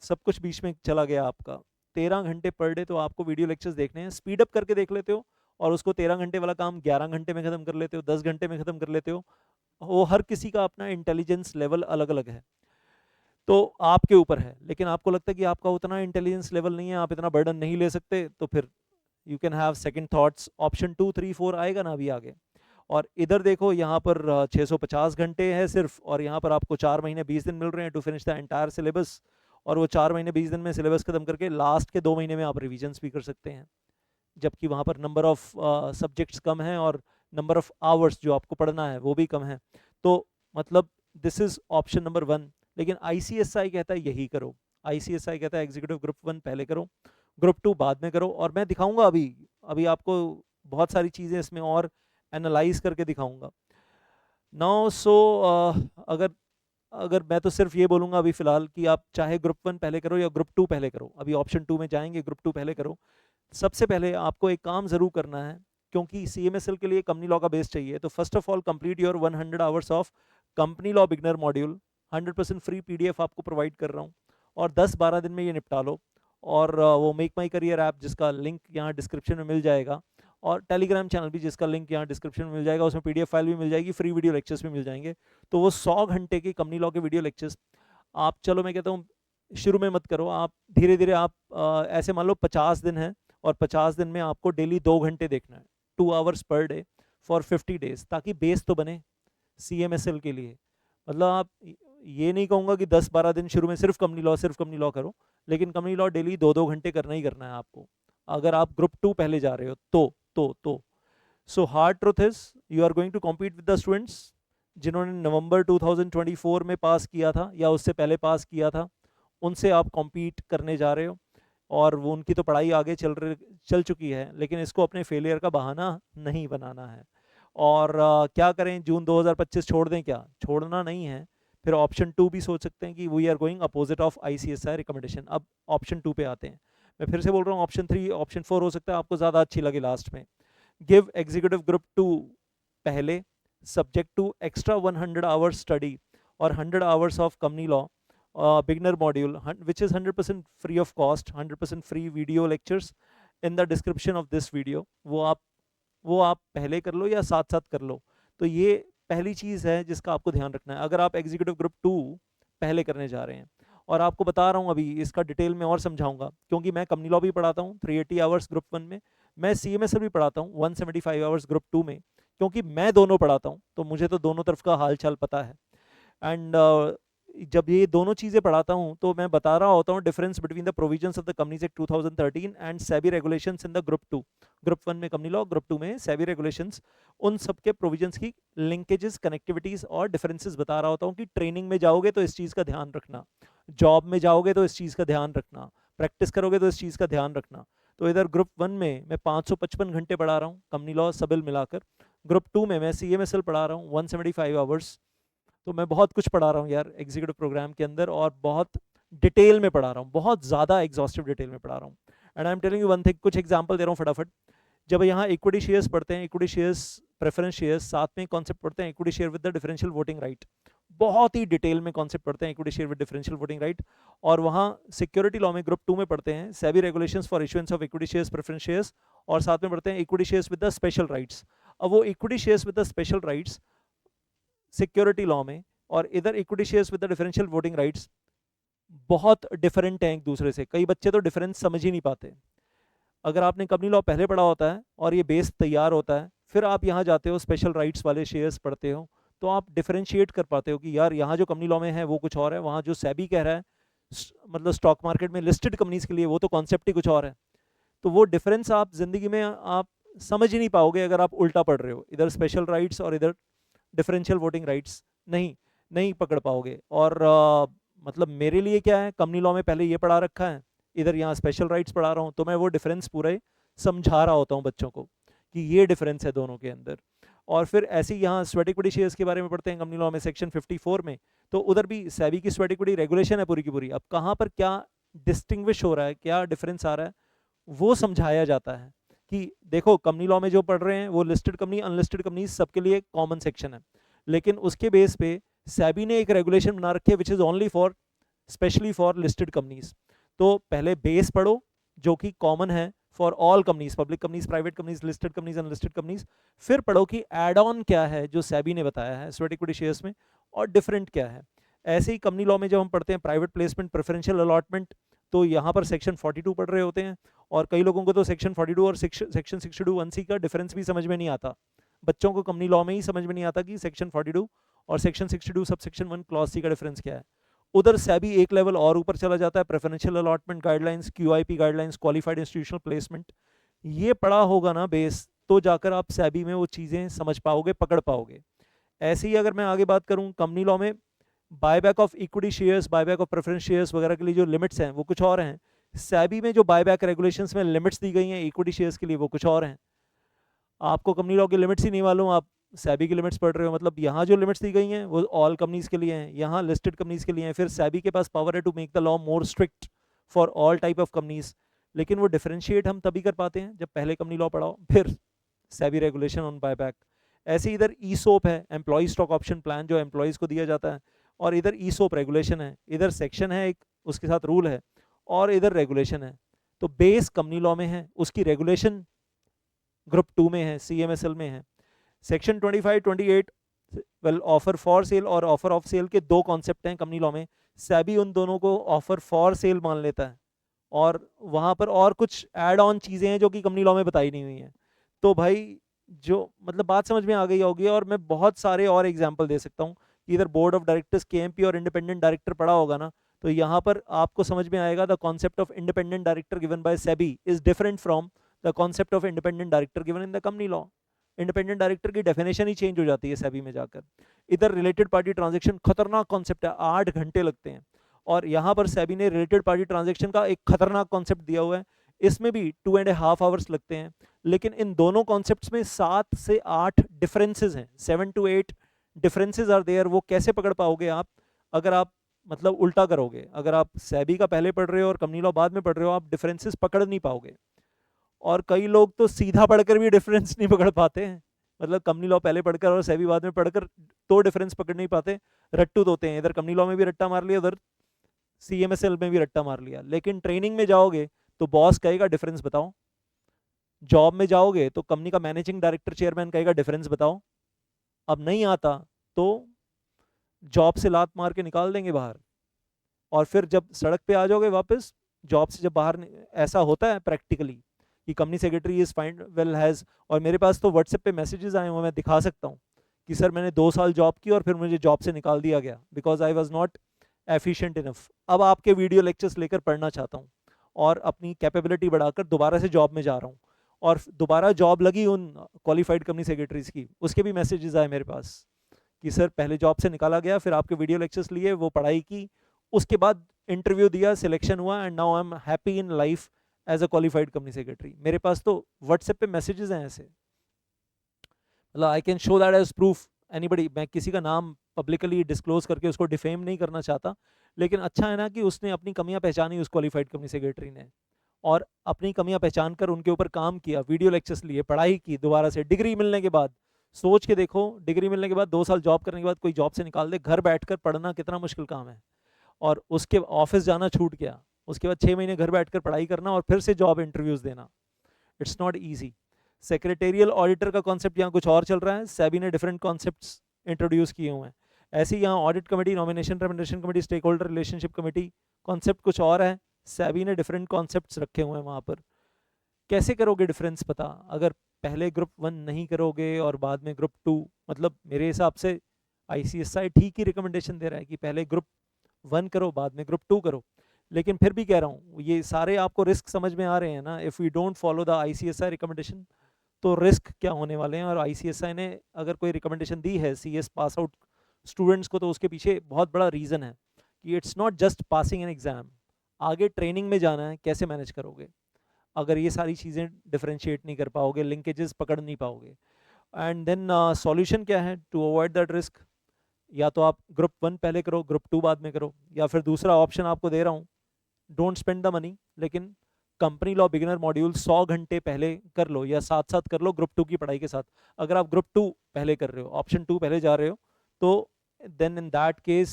सब कुछ बीच में चला गया आपका। 13 घंटे पर डे तो आपको वीडियो लेक्चर्स देखने हैं, स्पीड अप करके देख लेते हो, और उसको 13 घंटे वाला काम 11 घंटे में खत्म कर लेते हो, 10 घंटे में खत्म कर लेते हो। वो हर किसी का अपना इंटेलिजेंस लेवल अलग अलग है, तो आपके ऊपर है। लेकिन आपको लगता है कि आपका उतना इंटेलिजेंस लेवल नहीं है, आप इतना बर्डन नहीं ले सकते, तो फिर you can have second thoughts, option 2 3 4 आएगा ना अभी आगे। और इधर देखो, यहाँ पर 650 घंटे है सिर्फ, और यहाँ पर आपको 4 महीने 20 दिन मिल रहे हैं to finish the entire syllabus. और वो 4 महीने 20 दिन में सिलेबस खत्म करके लास्ट के 2 महीने में आप रिविजन्स भी कर सकते हैं, जबकि वहाँ पर नंबर ऑफ सब्जेक्ट्स कम हैं और नंबर ऑफ आवर्स जो आपको पढ़ना है वो भी कम है। तो मतलब दिस इज ऑप्शन नंबर 1। लेकिन ICSI कहता है यही करो, ICSI कहता है एग्जीक्यूटिव ग्रुप 1 पहले करो, ग्रुप 2 बाद में करो। और मैं दिखाऊंगा अभी अभी आपको बहुत सारी चीज़ें इसमें और एनालाइज करके दिखाऊंगा। नाउ अगर अगर मैं तो सिर्फ ये बोलूंगा अभी फिलहाल कि आप चाहे ग्रुप 1 पहले करो या ग्रुप 2 पहले करो, अभी ऑप्शन 2 में जाएंगे, ग्रुप 2 पहले करो। सबसे पहले आपको एक काम जरूर करना है, क्योंकि CMSL के लिए कंपनी लॉ का बेस चाहिए, तो first of all complete your 100 hours of company law beginner module, 100% free PDF आपको प्रोवाइड कर रहा हूँ, और 10-12 दिन में ये निपटा लो। और वो मेक माई करियर ऐप जिसका लिंक यहाँ डिस्क्रिप्शन में मिल जाएगा, और टेलीग्राम चैनल भी जिसका लिंक यहाँ डिस्क्रिप्शन में मिल जाएगा, उसमें PDF फाइल भी मिल जाएगी, फ्री वीडियो लेक्चर्स भी मिल जाएंगे। तो वो 100 घंटे के कंपनी लॉ के वीडियो लेक्चर्स आप, चलो मैं कहता हूँ शुरू में मत करो, आप धीरे धीरे आप ऐसे मान लो 50 दिन है, और 50 दिन में आपको डेली 2 घंटे देखना है, 2 hours per day for 50 days, ताकि बेस तो बने CMSL के लिए। मतलब आप ये नहीं कहूँगा कि 10-12 दिन शुरू में सिर्फ कंपनी लॉ करो, लेकिन कंपनी लॉ डेली 2-2 घंटे करना ही करना है आपको, अगर आप ग्रुप 2 पहले जा रहे हो तो so hard truth is you are going to compete with the students जिन्होंने नवंबर 2024 में पास किया था या उससे पहले पास किया था, उनसे आप कॉम्पीट करने जा रहे हो। और वो उनकी तो पढ़ाई आगे चल चुकी है, लेकिन इसको अपने फेलियर का बहाना नहीं बनाना है। और क्या करें, जून 2025 छोड़ दें? क्या छोड़ना नहीं है, फिर ऑप्शन 2 भी सोच सकते हैं कि we are going opposite of ICSI recommendation. अब ऑप्शन 2 पे आते हैं, मैं फिर से बोल रहा हूँ, ऑप्शन 3 ऑप्शन 4 हो सकता है आपको ज़्यादा अच्छी लगे लास्ट में। गिव एग्जीक्यूटिव ग्रुप 2 पहले, subject to extra 100 hours study और 100 hours of company law beginner module, which is 100% free of cost, 100% free video lectures in the description of this video। वो आप पहले कर लो या साथ साथ कर लो। तो ये पहली चीज़ है जिसका आपको ध्यान रखना है अगर आप एग्जीक्यूटिव ग्रुप 2 पहले करने जा रहे हैं। और आपको बता रहा हूँ अभी इसका डिटेल में और समझाऊंगा, क्योंकि मैं कंपनी लॉ भी पढ़ाता हूँ 380 आवर्स ग्रुप 1 में, मैं CMSL भी पढ़ाता हूँ 175 आवर्स ग्रुप 2 में, क्योंकि मैं दोनों पढ़ाता हूँ तो मुझे तो दोनों तरफ का हाल चाल पता है। एंड जब ये दोनों चीज़ें पढ़ाता हूँ तो मैं बता रहा होता हूँ difference between the provisions of the companies act 2013 and SEBI regulations in the group 2। Group 1 में कंपनी लॉ, ग्रुप 2 में सेबी रेगुलेशंस, उन सब के प्रोविजंस की लिंकेजेस, कनेक्टिविटीज और डिफरेंसेस बता रहा होता हूँ कि ट्रेनिंग में जाओगे तो इस चीज़ का ध्यान रखना, जॉब में जाओगे तो इस चीज़ का ध्यान रखना, प्रैक्टिस करोगे तो इस चीज़ का ध्यान रखना। तो इधर ग्रुप 1 में मैं 555 घंटे पढ़ा रहा हूँ कंपनी लॉ सबल मिलाकर, ग्रुप 2 में मैं CMSL पढ़ा रहा हूँ 175 आवर्स। तो मैं बहुत कुछ पढ़ा रहा हूँ यार एग्जीक्यूटिव प्रोग्राम के अंदर, और बहुत डिटेल में पढ़ा रहा हूँ, बहुत ज़्यादा एग्जॉस्टिव डिटेल में पढ़ा रहा हूँ। And I am telling you one thing, कुछ एग्जांपल दे रहा हूँ फटाफट। जब यहाँ इक्विटी शेयर्स पढ़ते हैं, इक्विटी शेयर्स, प्रेफरेंस शेयर्स, साथ में कॉन्सेप्ट पढ़ते हैं equity share with the differential voting right, बहुत ही डिटेल में कॉन्सेप्ट पढ़ते हैं equity share with differential voting right. और वहाँ सिक्योरिटी लॉ में ग्रुप 2 में पढ़ते हैं SEBI regulations for issuance of equity shares, preference shares, और साथ में पढ़ते हैं equity shares with the special rights. अब वो equity shares with the special rights security law में और इधर equity shares with the differential voting rights बहुत डिफरेंट हैं एक दूसरे से। कई बच्चे तो डिफरेंस समझ ही नहीं पाते। अगर आपने कंपनी लॉ पहले पढ़ा होता है और ये बेस तैयार होता है, फिर आप यहाँ जाते हो स्पेशल राइट्स वाले शेयर्स पढ़ते हो, तो आप डिफरेंशिएट कर पाते हो कि यार यहाँ जो कंपनी लॉ में है वो कुछ और है, वहाँ जो सेबी कह रहा है मतलब स्टॉक मार्केट में लिस्टेड कंपनीज के लिए वो तो कॉन्सेप्ट ही कुछ और है। तो वो डिफरेंस आप जिंदगी में आप समझ ही नहीं पाओगे अगर आप उल्टा पढ़ रहे हो, इधर स्पेशल राइट्स और इधर डिफरेंशियल वोटिंग राइट्स नहीं पकड़ पाओगे। और मतलब मेरे लिए क्या है, कंपनी लॉ में पहले ये पढ़ा रखा है, इधर यहाँ स्पेशल राइट्स पढ़ा रहा हूँ, तो मैं वो डिफरेंस पूरे समझा रहा होता हूँ बच्चों को कि ये डिफरेंस है दोनों के अंदर। और फिर ऐसे ही यहाँ स्वेट इक्विटी शेयर्स के बारे में पढ़ते हैं कंपनी लॉ में सेक्शन 54 में, तो उधर भी सेबी की स्वेट इक्विटी रेगुलेशन है पूरी की पूरी। अब कहाँ पर क्या डिस्टिंग्विश हो रहा है, क्या डिफरेंस आ रहा है, वो समझाया जाता है कि देखो कंपनी लॉ में जो पढ़ रहे हैं वो लिस्टेड कंपनी, अनलिस्टेड कंपनी सबके लिए कॉमन सेक्शन है, लेकिन उसके बेस पे सेबी ने एक रेगुलेशन बना रखी है which is only for specially for listed companies. तो पहले बेस पढ़ो जो कि कॉमन है for all companies, public companies, private companies, listed companies, unlisted companies. फिर पढ़ो कि एड ऑन क्या है जो सेबी ने बताया है स्वेट इक्विटी शेयर्स में और डिफरेंट क्या है। ऐसे ही कंपनी लॉ में जब हम पढ़ते हैं प्राइवेट प्लेसमेंट, प्रेफरेंशियल अलॉटमेंट, तो यहाँ पर सेक्शन 42 पढ़ रहे होते हैं, और कई लोगों को तो सेक्शन 42 और सेक्शन 62 1C का डिफरेंस भी समझ में नहीं आता। बच्चों को कंपनी लॉ में ही समझ में नहीं आता कि सेक्शन 42 और section 62 sub section 1 clause C का डिफरेंस क्या है। उधर सेबी एक लेवल और ऊपर चला जाता है, preferential allotment guidelines, QIP guidelines, qualified institutional placement. ये पढ़ा होगा ना बेस, तो जाकर आप सेबी में वो चीज़ें समझ पाओगे, पकड़ पाओगे। ऐसे ही अगर मैं आगे बात करूं, कंपनी लॉ में buyback of equity shares, buyback of preference shares वगैरह के लिए जो लिमिट्स हैं वो कुछ और हैं। सेबी में जो बायबैक रेगुलेशंस में लिमिट्स दी गई हैं इक्विटी शेयर्स के लिए वो कुछ और हैं। आपको कंपनी लॉ की लिमिट्स ही नहीं मालूम, आप सेबी की लिमिट्स पढ़ रहे हो। मतलब यहाँ जो लिमिट्स दी गई हैं वो ऑल कंपनीज के लिए हैं, यहाँ लिस्टेड कंपनीज के लिए हैं। फिर सेबी के पास पावर है to make the law more strict for all type of companies, लेकिन वो डिफरेंशिएट हम तभी कर पाते हैं जब पहले कंपनी लॉ पढ़ाओ फिर सेबी रेगुलेशन ऑन बायबैक। ऐसे इधर ESOP है, एम्प्लॉय स्टॉक ऑप्शन प्लान, जो एम्प्लॉयज़ को दिया जाता है, और इधर ईसोप रेगुलेशन है, इधर सेक्शन है एक, उसके साथ रूल है, और इधर रेगुलेशन है। तो बेस कंपनी लॉ में है, उसकी रेगुलेशन ग्रुप 2 में है, CMSL में है। Section 25 28 well offer for sale और ऑफर ऑफ सेल के दो कॉन्सेप्ट हैं कंपनी लॉ में। सेबी उन दोनों को ऑफर फॉर सेल मान लेता है, और वहां पर और कुछ एड ऑन चीजें हैं जो कि कंपनी लॉ में बताई नहीं हुई हैं। तो भाई जो मतलब बात समझ में आ गई होगी, और मैं बहुत सारे और एग्जांपल दे सकता हूँ। इधर बोर्ड ऑफ डायरेक्टर्स, KMP और इंडिपेंडेंट डायरेक्टर पढ़ा होगा ना, तो यहाँ पर आपको समझ में आएगा the concept of independent director given by SEBI is different from the concept of independent director given in the company law. Independent director की डेफिनेशन ही चेंज हो जाती है सेबी में जाकर। इधर रिलेटेड पार्टी ट्रांजेक्शन खतरनाक कॉन्सेप्ट है, 8 घंटे लगते हैं, और यहाँ पर सेबी ने रिलेटेड पार्टी ट्रांजेक्शन का एक खतरनाक कॉन्सेप्ट दिया हुआ है, इसमें भी 2.5 आवर्स लगते हैं। लेकिन इन दोनों कॉन्सेप्ट्स में 7 से 8 डिफरेंसेस हैं, 7 to 8 डिफरेंसेस आर देयर। वो कैसे पकड़ पाओगे आप, अगर आप मतलब उल्टा करोगे, अगर आप सेबी का पहले पढ़ रहे हो और कंपनी लॉ बाद में पढ़ रहे हो, आप डिफरेंसेस पकड़ नहीं पाओगे। और कई लोग तो सीधा पढ़कर भी डिफरेंस नहीं पकड़ पाते हैं, मतलब कंपनी लॉ पहले पढ़कर और सेबी बाद में पढ़कर तो डिफरेंस पकड़ नहीं पाते, रट्टू होते हैं। इधर कंपनी लॉ में भी रट्टा मार लिया, उधर CMSL में भी रट्टा मार लिया। लेकिन ट्रेनिंग में जाओगे तो बॉस कहेगा डिफरेंस बताओ, जॉब में जाओगे तो कंपनी का मैनेजिंग डायरेक्टर चेयरमैन कहेगा डिफरेंस बताओ। अब नहीं आता तो जॉब से लात मार के निकाल देंगे बाहर, और फिर जब सड़क पे आ जाओगे वापस जॉब से, जब बाहर ऐसा होता है प्रैक्टिकली कि company secretary is find well has, और मेरे पास तो व्हाट्सएप पे मैसेजेस आए हुए, मैं दिखा सकता हूँ कि सर मैंने 2 साल जॉब की और फिर मुझे जॉब से निकाल दिया गया because I was not efficient enough. अब आपके वीडियो लेक्चर्स लेकर पढ़ना चाहता हूँ और अपनी कैपेबिलिटी बढ़ाकर दोबारा से जॉब में जा रहा हूँ, और दोबारा जॉब लगी उन क्वालिफाइड कंपनी सेक्रेटरीज की, उसके भी मैसेजेस आए मेरे पास कि सर पहले जॉब से निकाला गया, फिर आपके वीडियो लेक्चर्स लिए, वो पढ़ाई की, उसके बाद इंटरव्यू दिया, सिलेक्शन हुआ, and now I am happy in life as a qualified company secretary. मेरे पास तो व्हाट्सएप पे मैसेजेस हैं ऐसे, मतलब I can show that as proof anybody. मैं किसी का नाम पब्लिकली डिस्क्लोज करके उसको डिफेम नहीं करना चाहता, लेकिन अच्छा है ना कि उसने अपनी कमियां पहचानी उस क्वालिफाइड कंपनी सेक्रेटरी ने, और अपनी कमियां पहचान कर उनके ऊपर काम किया, वीडियो लेक्चर्स लिए, पढ़ाई की दोबारा से, डिग्री मिलने के बाद। सोच के देखो, डिग्री मिलने के बाद 2 साल जॉब करने के बाद कोई जॉब से निकाल दे, घर बैठकर पढ़ना कितना मुश्किल काम है, और उसके ऑफिस जाना छूट गया, उसके बाद 6 महीने घर बैठकर पढ़ाई करना और फिर से जॉब इंटरव्यूज देना, it's not easy. Secretarial auditor का कॉन्सेप्ट यहाँ कुछ और चल रहा है, सेबी ने डिफरेंट कॉन्सेप्ट्स इंट्रोड्यूस किए हुए हैं। ऐसे ही यहाँ audit committee, nomination recommendation committee, stakeholder relationship committee, concept कुछ और है, सेबी ने डिफरेंट कॉन्सेप्ट्स रखे हुए हैं वहाँ पर। कैसे करोगे डिफरेंस पता, अगर पहले ग्रुप 1 नहीं करोगे और बाद में ग्रुप 2, मतलब मेरे हिसाब से ICSI ठीक ही रिकमेंडेशन दे रहा है कि पहले ग्रुप 1 करो बाद में ग्रुप 2 करो। लेकिन फिर भी कह रहा हूँ, ये सारे आपको रिस्क समझ में आ रहे हैं ना, if we don't follow the ICSI recommendation तो रिस्क क्या होने वाले हैं। और ICSI ने अगर कोई रिकमेंडेशन दी है CS पास आउट स्टूडेंट्स को, तो उसके पीछे बहुत बड़ा रीज़न है कि it's not just passing an exam, आगे ट्रेनिंग में जाना है, कैसे मैनेज करोगे अगर ये सारी चीज़ें डिफरेंशिएट नहीं कर पाओगे, लिंकेजेस पकड़ नहीं पाओगे। एंड देन सॉल्यूशन क्या है टू अवॉइड दैट रिस्क, या तो आप ग्रुप 1 पहले करो, ग्रुप 2 बाद में करो, या फिर दूसरा ऑप्शन आपको दे रहा हूँ, डोंट स्पेंड द मनी, लेकिन कंपनी लॉ बिगिनर मॉड्यूल 100 घंटे पहले कर लो, या साथ साथ कर लो ग्रुप 2 की पढ़ाई के साथ। अगर आप ग्रुप 2 पहले कर रहे हो, ऑप्शन 2 पहले जा रहे हो, तो देन इन दैट केस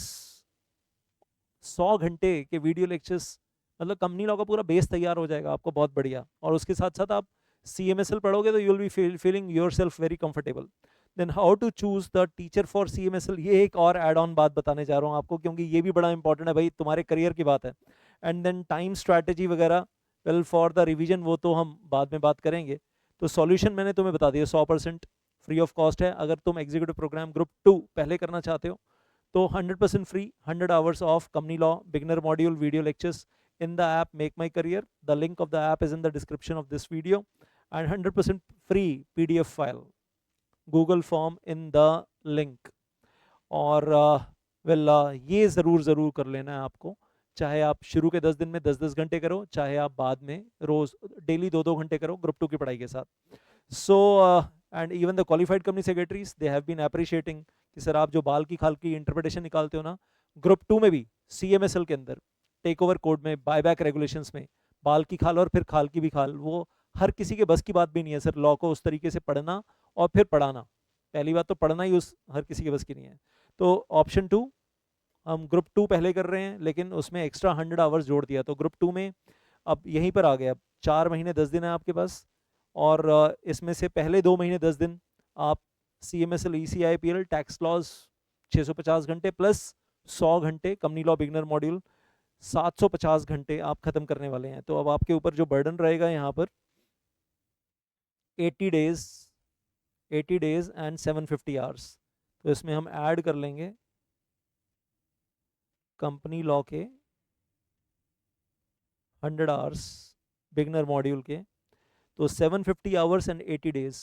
100 घंटे के वीडियो लेक्चर्स, मतलब कंपनी लॉ का पूरा बेस तैयार हो जाएगा आपको बहुत बढ़िया। और उसके साथ साथ आप CMSL पढ़ोगे तो you will be feeling yourself very comfortable. Then how to choose the teacher for CMSL, ये एक और एड ऑन बात बताने जा रहा हूँ आपको, क्योंकि ये भी बड़ा इंपॉर्टेंट है भाई, तुम्हारे करियर की बात है। एंड देन टाइम स्ट्रैटेजी वगैरह, वेल फॉर द रिवीजन वो तो हम बाद में बात करेंगे। तो सॉल्यूशन मैंने तुम्हें बता दिया, 100% फ्री ऑफ कॉस्ट है। अगर तुम एग्जीक्यूटिव प्रोग्राम ग्रुप 2 पहले करना चाहते हो तो 100% free, 100 hours of company law beginner module video lectures in the app Make My Career. The link of the app is in the description of this video, and 100% free PDF file, Google form in the link. और ये ज़रूर कर लेना है आपको, चाहे आप शुरू के 10 दिन में 10-10 घंटे करो, चाहे आप बाद में रोज डेली 2-2 घंटे करो ग्रुप 2 की पढ़ाई के साथ। So and even the qualified company secretaries they have been appreciating कि सर आप जो बाल की खाल की इंटरप्रिटेशन निकालते हो ना, ग्रुप 2 में भी CMSL के अंदर टेक ओवर कोड में, बायबैक रेगुलेशंस में, बाल की खाल और फिर खाल की भी खाल, वो हर किसी के बस की बात भी नहीं है सर, लॉ को उस तरीके से पढ़ना और फिर पढ़ाना। पहली बात तो पढ़ना ही उस हर किसी के बस की नहीं है। तो ऑप्शन 2 हम ग्रुप 2 पहले कर रहे हैं लेकिन उसमें एक्स्ट्रा 100 आवर्स जोड़ दिया, तो ग्रुप 2 में अब यहीं पर आ गया, 4 महीने 10 दिन है आपके पास, और इसमें से पहले 2 महीने 10 दिन आप CMSL ECIPL टैक्स लॉज 650 घंटे प्लस 100 घंटे कंपनी लॉ बिगनर मॉड्यूल 750 घंटे आप खत्म करने वाले हैं। तो अब आपके ऊपर जो बर्डन रहेगा यहाँ पर 80 डेज, 80 डेज एंड 750 आवर्स। तो इसमें हम ऐड कर लेंगे कंपनी लॉ के 100 आवर्स बिगनर मॉड्यूल के, तो 750 आवर्स एंड 80 डेज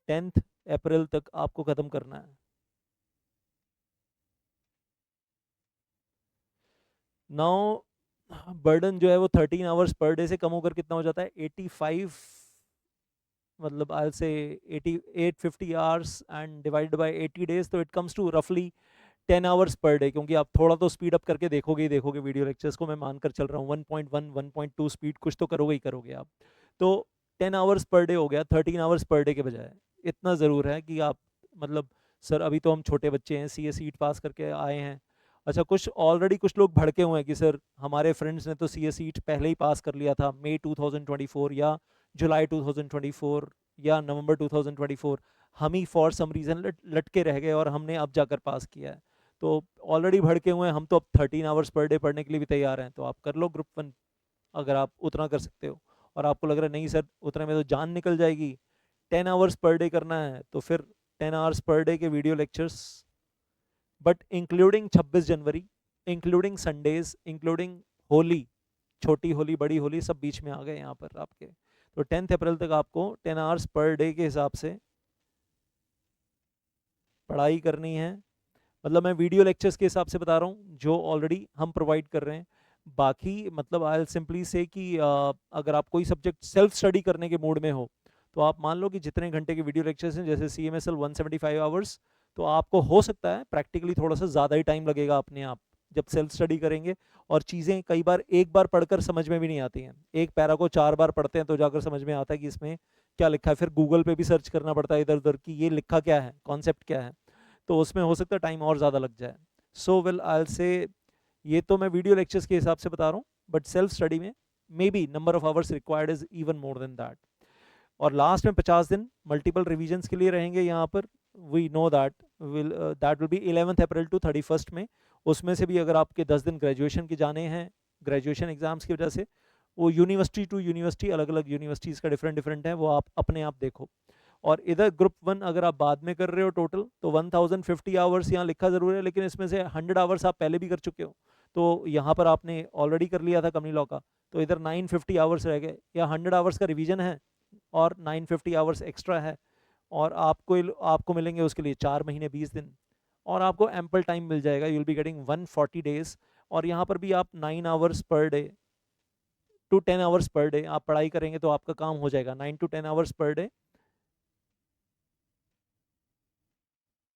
10th अप्रैल तक आपको खत्म करना है। नाउ बर्डन जो है वो 13 आवर्स पर डे से कम होकर कितना हो जाता है 85, मतलब आई से 850 hours and divided by 80 days, तो इट कम्स टू रफली 10 आवर्स पर डे। क्योंकि आप थोड़ा तो स्पीड अप करके देखोगे ही देखोगे वीडियो लेक्चर्स को, मैं मानकर चल रहा हूँ 1.1 1.2 स्पीड कुछ तो करोगे ही करोगे आप। तो 10 आवर्स पर डे हो गया 13 आवर्स पर डे के बजाय। इतना ज़रूर है कि आप मतलब सर अभी तो हम छोटे बच्चे हैं, सी ए सीट पास करके आए हैं। अच्छा, कुछ ऑलरेडी कुछ लोग भड़के हुए हैं कि सर हमारे फ्रेंड्स ने तो सी ए सीट पहले ही पास कर लिया था, मई 2024 या जुलाई 2024 या नवंबर 2024, हम ही फॉर सम रीज़न लटके रह गए और हमने अब जाकर पास किया है। तो ऑलरेडी भड़के हुए हैं, हम तो अब 13 आवर्स पर डे पढ़ने के लिए भी तैयार हैं। तो आप कर लो ग्रुप 1 अगर आप उतना कर सकते हो, और आपको लग रहा है नहीं सर उतने में तो जान निकल जाएगी, 10 आवर्स पर डे करना है, तो फिर 10 आवर्स पर डे के video lectures, but including 26 January, including Sundays, including Holi, छोटी होली बड़ी होली सब बीच में आ गए यहाँ पर आपके। तो 10th अप्रैल तक आपको 10 आवर्स पर डे के हिसाब से पढ़ाई करनी है। मतलब मैं वीडियो लेक्चर्स के हिसाब से बता रहा हूँ जो ऑलरेडी हम प्रोवाइड कर रहे हैं। बाकी मतलब आई विल सिंपली से कि अगर आप कोई सब्जेक्ट सेल्फ स्टडी करने के मूड में हो तो आप मान लो कि जितने घंटे के वीडियो लेक्चर्स हैं जैसे CMSL 175 आवर्स, तो आपको हो सकता है प्रैक्टिकली थोड़ा सा ज़्यादा ही टाइम लगेगा अपने आप जब सेल्फ स्टडी करेंगे। और चीज़ें कई बार एक बार पढ़कर समझ में भी नहीं आती हैं, एक पैरा को 4 बार पढ़ते हैं तो जाकर समझ में आता है कि इसमें क्या लिखा है, फिर गूगल पे भी सर्च करना पड़ता है इधर उधर कि ये लिखा क्या है, कॉन्सेप्ट क्या है, तो उसमें हो सकता है टाइम और ज़्यादा लग जाए। सो विल आई से ये तो मैं वीडियो लेक्चर्स के हिसाब से बता रहा हूँ, बट सेल्फ स्टडी में may be number of hours required is even more than that. और लास्ट में 50 दिन मल्टीपल रिविजन्स के लिए रहेंगे यहाँ पर। We know that will be 11th April to 31st में। उसमें से भी अगर आपके 10 दिन ग्रेजुएशन के जाने हैं ग्रेजुएशन एग्जाम्स की वजह से, वो यूनिवर्सिटी टू यूनिवर्सिटी अलग अलग यूनिवर्सिटीज़ का डिफरेंट डिफरेंट है, वो आप अपने आप देखो। और इधर ग्रुप 1 अगर आप बाद में कर रहे हो टोटल तो 1050 आवर्स यहाँ लिखा ज़रूर है, लेकिन इसमें से 100 आवर्स आप पहले भी कर चुके हो, तो यहाँ पर आपने ऑलरेडी कर लिया था कंपनी लॉ का, तो इधर 950 आवर्स रह गए, या 100 आवर्स का रिवीजन है और 950 आवर्स एक्स्ट्रा है, और आपको मिलेंगे उसके लिए 4 महीने 20 दिन, और आपको एम्पल टाइम मिल जाएगा, you will be getting 140 days. और यहाँ पर भी आप 9 hours per day to 10 hours per day आप पढ़ाई करेंगे तो आपका काम हो जाएगा 9 to 10 आवर्स पर डे।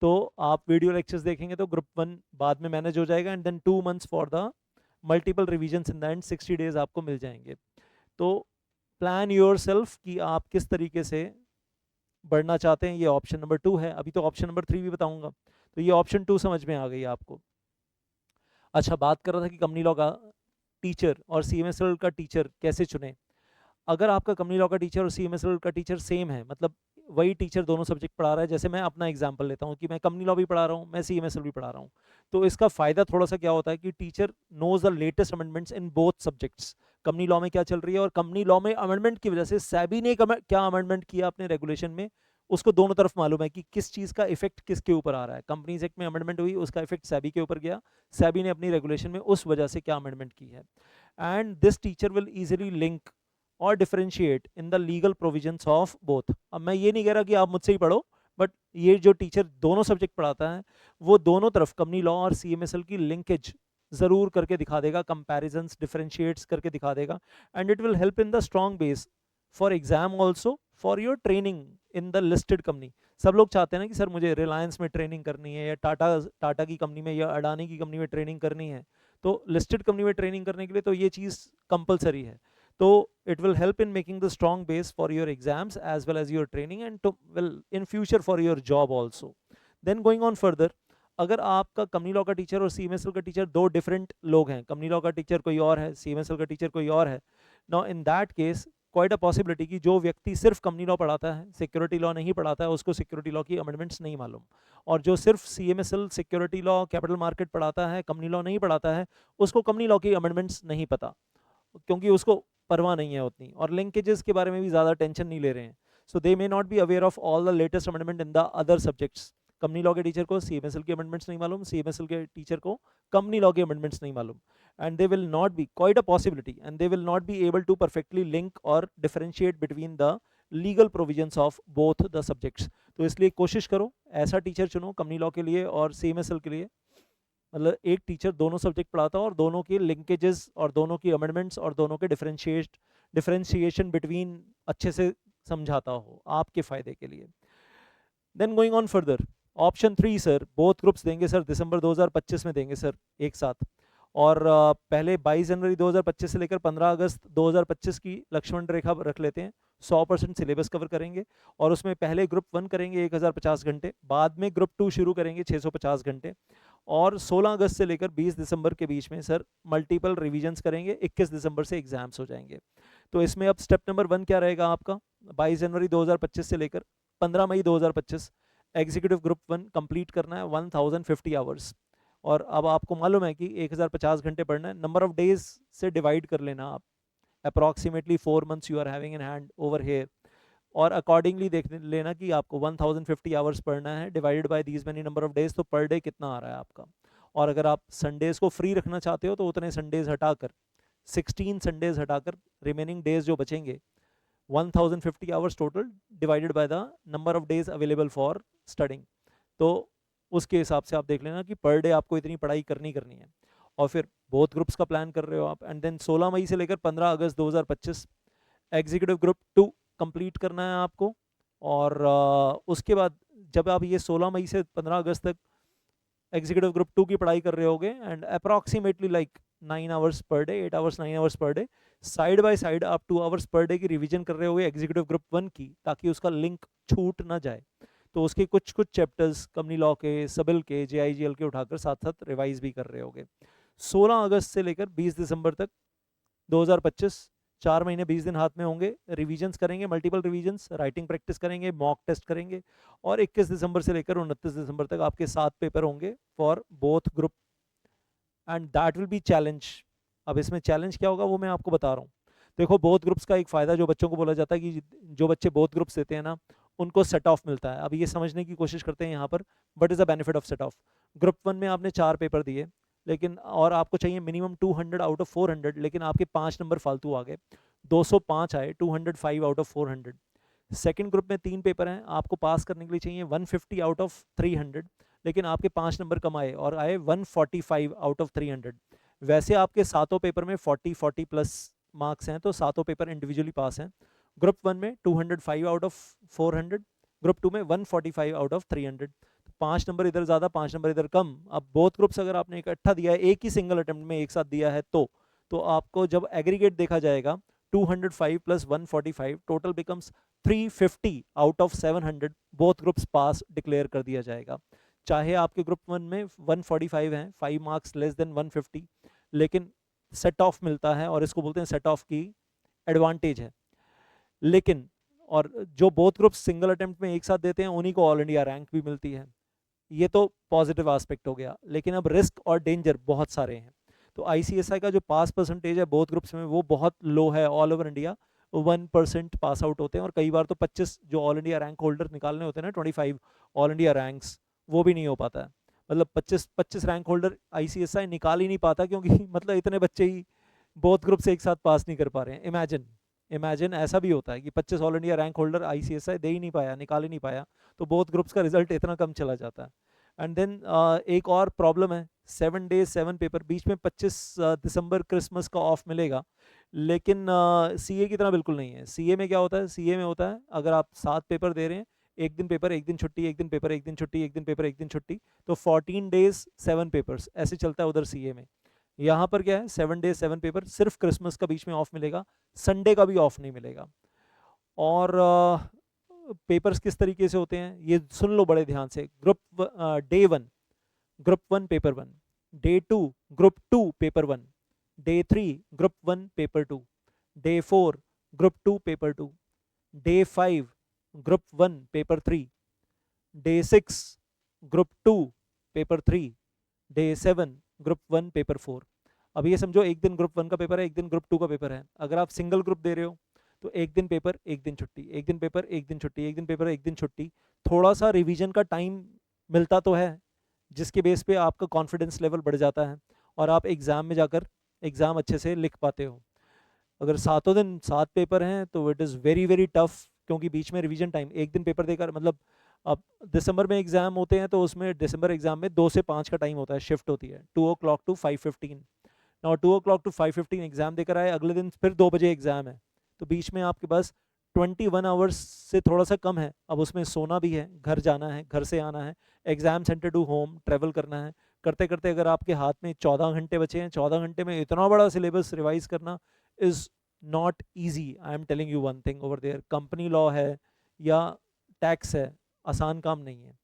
तो आप वीडियो लेक्चर्स देखेंगे तो ग्रुप 1 बाद में मैनेज हो जाएगा, and then 2 months for the multiple revisions in the end 60 days आपको मिल जाएंगे। तो प्लान योर सेल्फ कि आप किस तरीके से बढ़ना चाहते हैं, ये ऑप्शन नंबर 2 है। अभी तो ऑप्शन नंबर 3 भी बताऊंगा, तो ये ऑप्शन 2 समझ में आ गई आपको। अच्छा, बात कर रहा था कि कंपनी लॉ का टीचर और CMSL का टीचर कैसे चुने। अगर आपका कंपनी लॉ का टीचर और CMSL का टीचर सेम है, मतलब वही टीचर दोनों सब्जेक्ट पढ़ा रहा है, जैसे मैं अपना एग्जांपल लेता हूँ कि मैं कंपनी लॉ भी पढ़ा रहा हूँ, मैं CMSL भी पढ़ा रहा हूँ, तो इसका फ़ायदा थोड़ा सा क्या होता है कि teacher knows the latest amendments in both subjects. Company law में क्या चल रही है, और कंपनी लॉ में अमेंडमेंट की वजह से SEBI ने क्या अमेंडमेंट किया अपने रेगुलेशन में, उसको दोनों तरफ मालूम है कि किस चीज़ का इफेक्ट किसके ऊपर आ रहा है। कंपनीज एक्ट में अमेंडमेंट हुई, उसका इफेक्ट SEBI के ऊपर गया, SEBI ने अपनी रेगुलेशन में उस वजह से क्या अमेंडमेंट की है, and this teacher will easily link or differentiate in the legal provisions of both. अब मैं ये नहीं कह रहा कि आप मुझसे ही पढ़ो, बट ये जो टीचर दोनों सब्जेक्ट पढ़ाता है वो दोनों तरफ कंपनी लॉ और CMSL की लिंकेज जरूर करके दिखा देगा, कंपैरिजंस डिफरेंशिएट्स करके दिखा देगा, and it will help in the strong base for exam also for your training in the listed company. सब लोग चाहते हैं ना कि सर मुझे रिलायंस में ट्रेनिंग करनी है, या टाटा की कंपनी में, या अडानी की कंपनी में ट्रेनिंग करनी है, तो लिस्टेड कंपनी में ट्रेनिंग करने के लिए तो ये चीज़ कंपलसरी है। तो it will help in making the strong base for your exams as well as your training, and to well in future for your job also. Then going on further, अगर आपका company law का teacher और सीएमएसएल का teacher दो different लोग हैं, company law का teacher कोई और है, सीएमएसएल का टीचर कोई और है, now in that case quite a possibility कि जो व्यक्ति सिर्फ कंपनी लॉ पढ़ाता है, सिक्योरिटी लॉ नहीं पढ़ाता है, उसको सिक्योरिटी लॉ की अमेंडमेंट्स नहीं मालूम, और जो सिर्फ सीएमएसएल सिक्योरिटी लॉ कैपिटल मार्केट पढ़ाता है, कंपनी लॉ नहीं पढ़ाता है, उसको कंपनी लॉ की अमेंडमेंट्स नहीं पता, क्योंकि उसको परवाह नहीं है उतनी, और लिंकेजेस के बारे में भी ज़्यादा टेंशन नहीं ले रहे हैं। So they may not be aware of all the latest amendment in the other subjects. Company law के टीचर को सीएमएसएल की अमेंडमेंट्स नहीं मालूम, सीएमएसएल के टीचर को कंपनी लॉ की अमेंडमेंट्स नहीं मालूम, and they will not be quite a possibility and they will not be able to perfectly link or differentiate between the legal provisions of both the subjects. तो इसलिए कोशिश करो ऐसा teacher चुनो company law के लिए और सीएमएसएल के लिए, मतलब एक टीचर दोनों सब्जेक्ट पढ़ाता हो और दोनों के लिंकेजेस और दोनों की अमेंडमेंट्स और दोनों के डिफरेंशिएशन बिटवीन अच्छे से समझाता हो आपके फ़ायदे के लिए। Then going on further, option 3 sir, both groups देंगे सर दिसंबर 2025 में देंगे सर एक साथ, और पहले 22 जनवरी 2025 से लेकर 15 अगस्त 2025 की लक्ष्मण रेखा रख लेते हैं, 100% सिलेबस कवर करेंगे, और उसमें पहले ग्रुप 1 करेंगे 1050 घंटे, बाद में ग्रुप 2 शुरू करेंगे 650 घंटे, और 16 अगस्त से लेकर 20 दिसंबर के बीच में सर मल्टीपल रिविजन्स करेंगे, 21 दिसंबर से एग्जाम्स हो जाएंगे। तो इसमें अब स्टेप नंबर 1 क्या रहेगा आपका, 22 जनवरी 2025 से लेकर 15 मई 2025 एग्जीक्यूटिव ग्रुप 1 कंप्लीट करना है 1050 आवर्स, और अब आपको मालूम है कि 1050 घंटे पढ़ना है, नंबर ऑफ डेज से डिवाइड कर लेना आप, approximately 4 months you are having in hand over here, और अकॉर्डिंगली देख लेना कि आपको 1050 आवर्स पढ़ना है divided by these many number of days, तो पर डे कितना आ रहा है आपका। और अगर आप संडेज को फ्री रखना चाहते हो तो उतने संडेज हटाकर 16 संडेज हटाकर रिमेनिंग डेज जो बचेंगे 1050 hours total divided by the number of days available for studying, तो उसके हिसाब से आप देख लेना कि पर डे आपको इतनी पढ़ाई करनी है, और फिर बोथ ग्रुप्स का प्लान कर रहे हो आप, एंड देन 16 मई से लेकर 15 अगस्त 2025 एग्जीक्यूटिव ग्रुप 2 कंप्लीट करना है आपको, और उसके बाद जब आप ये 16 मई से 15 अगस्त तक एग्जीक्यूटिव ग्रुप 2 की पढ़ाई कर रहे होगे, and approximately like 9 hours per day, 8 hours 9 hours per day, side by side आप 2 आवर्स पर डे की रिवीजन कर रहे होगे एग्जीक्यूटिव ग्रुप 1 की, ताकि उसका लिंक छूट ना जाए, तो उसके कुछ कुछ चैप्टर्स कंपनी लॉ के, सिविल के, जेआईजीएल के उठाकर साथ साथ रिवाइज भी कर रहे होगे। 16 अगस्त से लेकर 20 दिसंबर तक 2025 4 महीने 20 दिन हाथ में होंगे, रिवीजन्स करेंगे, मल्टीपल रिवीजन्स, राइटिंग प्रैक्टिस करेंगे, मॉक टेस्ट करेंगे, और 21 दिसंबर से लेकर 29 दिसंबर तक आपके 7 पेपर होंगे for both group, and that will B challenge. अब इसमें चैलेंज क्या होगा वो मैं आपको बता रहा हूँ। देखो बोथ ग्रुप्स का एक फ़ायदा जो बच्चों को बोला जाता है कि जो बच्चे बोथ ग्रुप्स देते हैं ना उनको सेट ऑफ मिलता है। अब ये समझने की कोशिश करते हैं यहाँ पर, what is the benefit of set of. Group 1 में आपने 4 पेपर दिए, लेकिन और आपको चाहिए मिनिमम 200 आउट ऑफ 400, लेकिन आपके 5 नंबर फालतू आ गए, 205 आए, 205 आउट ऑफ 400। सेकेंड ग्रुप में 3 पेपर हैं, आपको पास करने के लिए चाहिए 150 आउट ऑफ 300, लेकिन आपके 5 नंबर कम आए और आए 145 आउट ऑफ 300। वैसे आपके सातों पेपर में 40 प्लस मार्क्स हैं, तो सातों पेपर इंडिविजुअली पास हैं। ग्रुप 1 में 205 आउट ऑफ 400, ग्रुप 2 में 145 आउट ऑफ 300, 5 नंबर इधर ज़्यादा 5 नंबर इधर कम। अब बोथ ग्रुप्स अगर आपने इकट्ठा दिया है, एक ही सिंगल अटेम्प्ट में एक साथ दिया है, तो आपको जब एग्रीगेट देखा जाएगा 205 plus 145 total becomes 350 out of 700, both groups pass declare कर दिया जाएगा। चाहे आपके ग्रुप 1 में 145 हैं, 5 मार्क्स लेस देन 150, लेकिन सेट ऑफ मिलता है, और इसको बोलते हैं सेट ऑफ की एडवांटेज है। लेकिन और जो बोथ ग्रुप्स सिंगल अटेम्प्ट में एक साथ देते हैं उन्हीं को ऑल इंडिया रैंक भी मिलती है। ये तो पॉजिटिव एस्पेक्ट हो गया, लेकिन अब रिस्क और डेंजर बहुत सारे हैं। तो आईसीएसआई का जो पास परसेंटेज है बोथ ग्रुप्स में वो बहुत लो है, all over India 1% pass out होते हैं, और कई बार तो 25 जो ऑल इंडिया रैंक होल्डर निकालने होते हैं ना, 25 ऑल इंडिया रैंक्स, वो भी नहीं हो पाता है। मतलब 25 रैंक होल्डर आईसीएसआई निकाल ही नहीं पाता, क्योंकि मतलब इतने बच्चे ही बोथ ग्रुप से एक साथ पास नहीं कर पा रहे हैं। इमेजिन ऐसा भी होता है कि 25 all India rank holder ICSI दे ही नहीं पाया, निकाल ही नहीं पाया, तो बोथ ग्रुप्स का रिजल्ट इतना कम चला जाता है। एंड देन एक और प्रॉब्लम है, 7 डेज 7 पेपर, बीच में 25 दिसंबर क्रिसमस का ऑफ मिलेगा, लेकिन सीए की तरह बिल्कुल नहीं है। सीए में क्या होता है, सीए में होता है अगर आप 7 पेपर दे रहे हैं, एक दिन पेपर एक दिन छुट्टी, एक दिन पेपर एक दिन छुट्टी, एक दिन पेपर एक दिन छुट्टी, तो 14 डेज 7 पेपर्स ऐसे चलता है उधर सीए में। यहाँ पर क्या है, 7 डेज 7 पेपर, सिर्फ क्रिसमस का बीच में ऑफ मिलेगा, संडे का भी ऑफ नहीं मिलेगा। और पेपर्स किस तरीके से होते हैं ये सुन लो बड़े ध्यान से। Group day 1 group 1 paper 1, day 2 group 2 paper 1, day 3 group 1 paper 2, day 4 group 2 paper 2, day 5 group 1 paper 3, day 6 group 2 paper 3, day 7 group 1 paper 4। अब ये समझो एक दिन ग्रुप 1 का पेपर है, एक दिन ग्रुप 2 का पेपर है। अगर आप सिंगल ग्रुप दे रहे हो तो एक दिन पेपर एक दिन छुट्टी, एक दिन पेपर एक दिन छुट्टी, एक दिन पेपर एक दिन छुट्टी। थोड़ा सा रिवीजन का टाइम मिलता तो है, जिसके बेस पे आपका कॉन्फिडेंस लेवल बढ़ जाता है और आप एग्ज़ाम में जाकर एग्ज़ाम अच्छे से लिख पाते हो। अगर सातों दिन 7 पेपर हैं तो it is very very tough, क्योंकि बीच में रिवीजन टाइम, एक दिन पेपर देकर मतलब अब दिसंबर में एग्ज़ाम होते हैं तो उसमें दिसंबर एग्ज़ाम में 2 से 5 का टाइम होता है, शिफ्ट होती है 2 o'clock to 5:15। और 2 o'clock to 5:15 एग्ज़ाम देकर आए, अगले दिन फिर 2 बजे एग्ज़ाम है, तो बीच में आपके पास 21 आवर्स से थोड़ा सा कम है। अब उसमें सोना भी है, घर जाना है, घर से आना है, exam centre to home travel करना है, करते करते अगर आपके हाथ में 14 घंटे बचे हैं, 14 घंटे में इतना बड़ा सिलेबस रिवाइज करना is not easy. I am telling you one thing over there, company law है या टैक्स है, आसान काम नहीं है।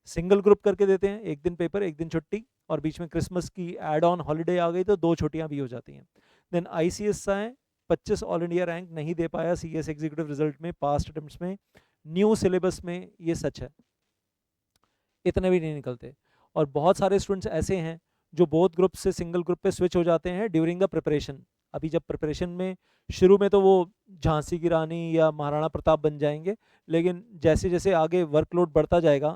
सिंगल ग्रुप करके देते हैं, एक दिन पेपर एक दिन छुट्टी, और बीच में क्रिसमस की एड ऑन हॉलीडे आ गई तो 2 छुट्टियां भी हो जाती हैं। देन ICS है, 25 ऑल इंडिया रैंक नहीं दे पाया CS एग्जीक्यूटिव रिजल्ट में, पास्ट अटेम्प्ट्स में, न्यू सिलेबस में, ये सच है, इतने भी नहीं निकलते। और बहुत सारे स्टूडेंट्स ऐसे हैं जो बोथ ग्रुप से सिंगल ग्रुप पे स्विच हो जाते हैं ड्यूरिंग द प्रिपरेशन। अभी जब प्रिपरेशन में शुरू में तो वो झांसी की रानी या महाराणा प्रताप बन जाएंगे, लेकिन जैसे जैसे आगे वर्कलोड बढ़ता जाएगा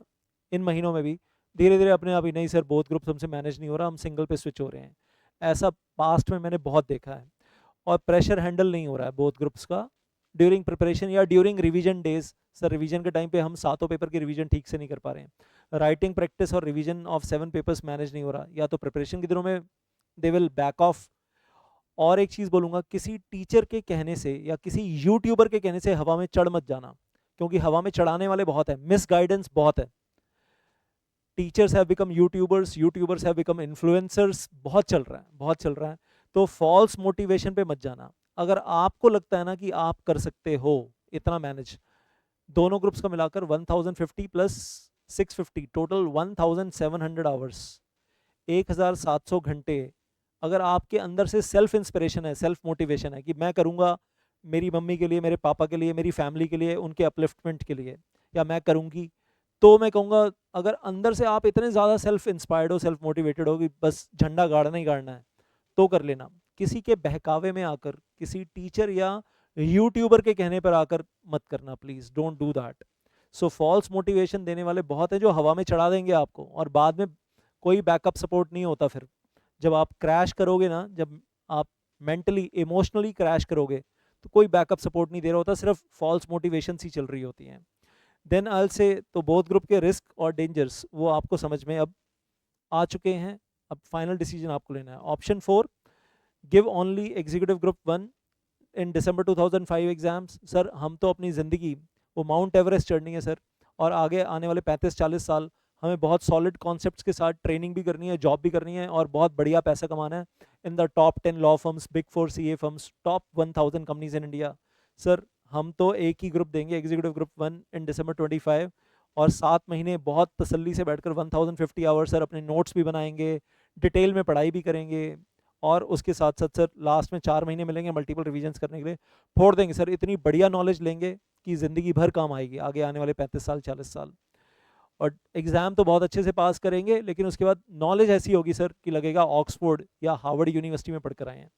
इन महीनों में भी धीरे धीरे अपने आप ही, नहीं सर बोथ ग्रुप हमसे मैनेज नहीं हो रहा, हम सिंगल पे स्विच हो रहे हैं। ऐसा पास्ट में मैंने बहुत देखा है। और प्रेशर हैंडल नहीं हो रहा है बोथ ग्रुप्स का ड्यूरिंग प्रिपरेशन या during revision days. Sir revision के टाइम पे हम 7 पेपर की रिवीजन ठीक से नहीं कर पा रहे हैं, राइटिंग प्रैक्टिस और रिवीजन ऑफ 7 पेपर्स मैनेज नहीं हो रहा, या तो प्रिपरेशन के दिनों में दे विल बैक ऑफ। और एक चीज़ बोलूँगा, किसी टीचर के कहने से या किसी यूट्यूबर के कहने से हवा में चढ़ मत जाना, क्योंकि हवा में चढ़ाने वाले बहुत है, मिस गाइडेंस बहुत है। Teachers have become YouTubers, YouTubers have become influencers, बहुत चल रहा है, बहुत चल रहा है। तो फॉल्स मोटिवेशन पे मत जाना। अगर आपको लगता है ना कि आप कर सकते हो इतना मैनेज, दोनों ग्रुप्स का मिलाकर 1050 प्लस 650 टोटल 1700 आवर्स, 1700 घंटे। अगर आपके अंदर से सेल्फ इंस्पिरेशन है, सेल्फ मोटिवेशन है कि मैं करूँगा मेरी मम्मी के लिए, मेरे पापा के लिए, मेरी फैमिली के लिए, उनके अपलिफ्टमेंट के लिए, या मैं करूँगी, तो मैं कहूँगा अगर अंदर से आप इतने ज़्यादा सेल्फ इंस्पायर्ड हो, सेल्फ मोटिवेटेड हो कि बस झंडा गाड़ना ही गाड़ना है, तो कर लेना। किसी के बहकावे में आकर, किसी टीचर या यूट्यूबर के कहने पर आकर मत करना, please don't do that. So false motivation देने वाले बहुत हैं जो हवा में चढ़ा देंगे आपको, और बाद में कोई बैकअप सपोर्ट नहीं होता। फिर जब आप क्रैश करोगे ना, जब आप मेंटली इमोशनली क्रैश करोगे, तो कोई बैकअप सपोर्ट नहीं दे रहा होता, सिर्फ फॉल्स मोटिवेशन ही चल रही होती हैं। देन आई से तो बोथ ग्रुप के रिस्क और डेंजर्स वो आपको समझ में अब आ चुके हैं। अब फाइनल डिसीजन आपको लेना है। Option 4, give only executive group 1 इन दिसंबर 2005 एग्जाम्स। सर हम तो अपनी ज़िंदगी वो माउंट एवरेस्ट चढ़नी है सर, और आगे आने वाले 35-40 साल हमें बहुत सॉलिड कॉन्सेप्ट्स के साथ ट्रेनिंग भी करनी है, जॉब भी करनी है, और बहुत बढ़िया पैसा कमाना है in the top 10 law firms, big 4 CA firms, top 1000 companies in India. Sir हम तो एक ही ग्रुप देंगे, एग्जीक्यूटिव ग्रुप 1 इन दिसंबर 25, और 7 महीने बहुत तसल्ली से बैठकर 1050 आवर्स सर अपने नोट्स भी बनाएंगे, डिटेल में पढ़ाई भी करेंगे, और उसके साथ साथ सर लास्ट में 4 महीने मिलेंगे मल्टीपल रिवीजन्स करने के लिए, फोड़ देंगे सर, इतनी बढ़िया नॉलेज लेंगे कि ज़िंदगी भर काम आएगी आगे आने वाले 35 साल 40 साल। और एग्ज़ाम तो बहुत अच्छे से पास करेंगे, लेकिन उसके बाद नॉलेज ऐसी होगी सर कि लगेगा ऑक्सफोर्ड या हार्वर्ड यूनिवर्सिटी में पढ़कर आए हैं,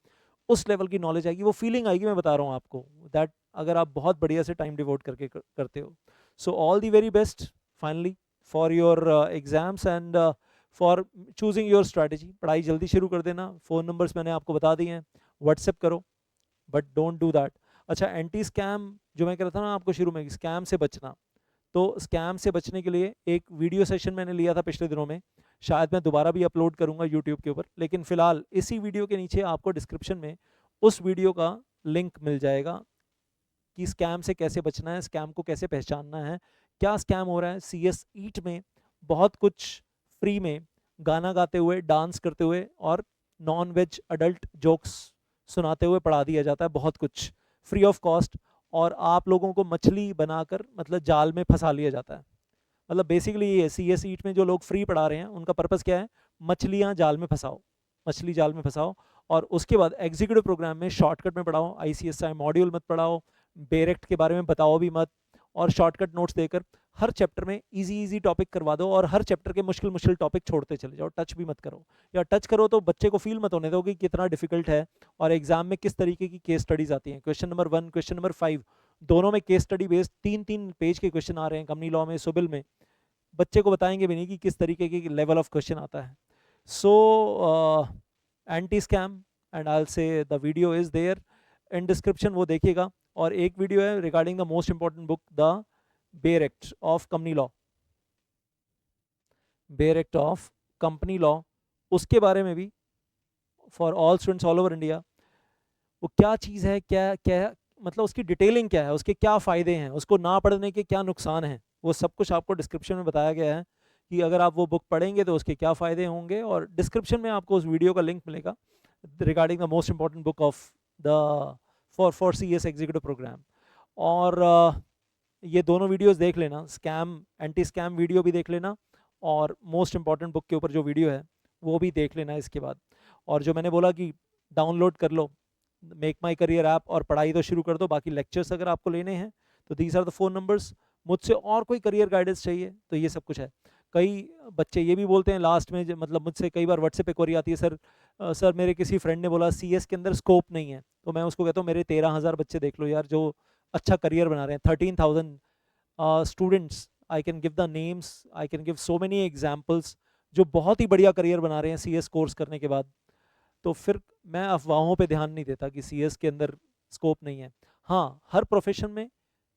उस लेवल की नॉलेज आएगी, वो फीलिंग आएगी, मैं बता रहा हूँ आपको, दैट अगर आप बहुत बढ़िया से टाइम डिवोट करके करते हो। So all the very best finally for your exams and for choosing your strategy. पढ़ाई जल्दी शुरू कर देना, फ़ोन नंबर्स मैंने आपको बता दिए हैं, व्हाट्सएप करो, बट डोंट डू दैट। अच्छा, एंटी स्कैम जो मैं कह रहा था ना आपको शुरू में, स्कैम से बचना, तो स्कैम से बचने के लिए एक वीडियो सेशन मैंने लिया था पिछले दिनों में, शायद मैं दोबारा भी अपलोड करूंगा यूट्यूब के ऊपर, लेकिन फिलहाल इसी वीडियो के नीचे आपको डिस्क्रिप्शन में उस वीडियो का लिंक मिल जाएगा कि स्कैम से कैसे बचना है, स्कैम को कैसे पहचानना है, क्या स्कैम हो रहा है। CS ईट में बहुत कुछ फ्री में गाना गाते हुए, डांस करते हुए और नॉन वेज अडल्ट जोक्स सुनाते हुए पढ़ा दिया जाता है, बहुत कुछ फ्री ऑफ कॉस्ट, और आप लोगों को मछली बनाकर मतलब जाल में फंसा लिया जाता है, मतलब बेसिकली ये CS ईट में जो लोग फ्री पढ़ा रहे हैं उनका पर्पस क्या है, मछलियां जाल में फंसाओ, मछली जाल में फंसाओ। और उसके बाद एग्जीक्यूटिव प्रोग्राम में शॉर्टकट में पढ़ाओ, ICSI मॉड्यूल मत पढ़ाओ, बेरेक्ट के बारे में बताओ भी मत, और शॉर्टकट नोट्स देकर हर चैप्टर में इजी इजी टॉपिक करवा दो, और हर चैप्टर के मुश्किल मुश्किल टॉपिक छोड़ते चले जाओ, टच भी मत करो, या टच करो तो बच्चे को फील मत होने दो कि कितना डिफिकल्ट है, और एग्जाम में किस तरीके की केस स्टडीज आती हैं। क्वेश्चन नंबर 1, क्वेश्चन नंबर 5 दोनों में केस स्टडी बेस्ड 3-3 पेज के क्वेश्चन आ रहे हैं, कंपनी लॉ में, सिविल में। बच्चे को बताएंगे भी नहीं कि किस तरीके की लेवल ऑफ क्वेश्चन आता है। So anti scam, and I will say the video is there in description, वो देखिएगा। और एक वीडियो है regarding the most important book, the bare act of company law, bare act of company law, उसके बारे में भी for all students all over India, वो क्या चीज़ है, क्या क्या मतलब उसकी डिटेलिंग क्या है, उसके क्या फ़ायदे हैं, उसको ना पढ़ने के क्या नुकसान हैं, वो सब कुछ आपको डिस्क्रिप्शन में बताया गया है कि अगर आप वो बुक पढ़ेंगे तो उसके क्या फ़ायदे होंगे। और डिस्क्रिप्शन में आपको उस वीडियो का लिंक मिलेगा regarding the most important book of the for CS executive programme. और ये दोनों वीडियोस देख लेना, स्कैम एंटी स्कैम वीडियो भी देख लेना, और मोस्ट इंपॉर्टेंट बुक के ऊपर जो वीडियो है वो भी देख लेना इसके बाद। और जो मैंने बोला कि डाउनलोड कर लो मेक माई करियर ऐप, और पढ़ाई तो शुरू कर दो। बाकी लेक्चर्स अगर आपको लेने हैं तो these are the phone numbers. मुझसे और कोई करियर गाइडेंस चाहिए तो ये सब कुछ है। कई बच्चे ये भी बोलते हैं लास्ट में, मतलब मुझसे कई बार व्हाट्सएप पे क्वेरी आती है, सर सर मेरे किसी फ्रेंड ने बोला CS के अंदर स्कोप नहीं है, तो मैं उसको कहता हूँ मेरे 13,000 बच्चे देख लो यार जो अच्छा करियर बना रहे हैं, 13,000 students, I can give the names, I can give so many examples, जो बहुत ही बढ़िया करियर बना रहे हैं CS कोर्स करने के बाद। तो फिर मैं अफवाहों पे ध्यान नहीं देता कि CS के अंदर स्कोप नहीं है। हाँ, हर प्रोफेशन में,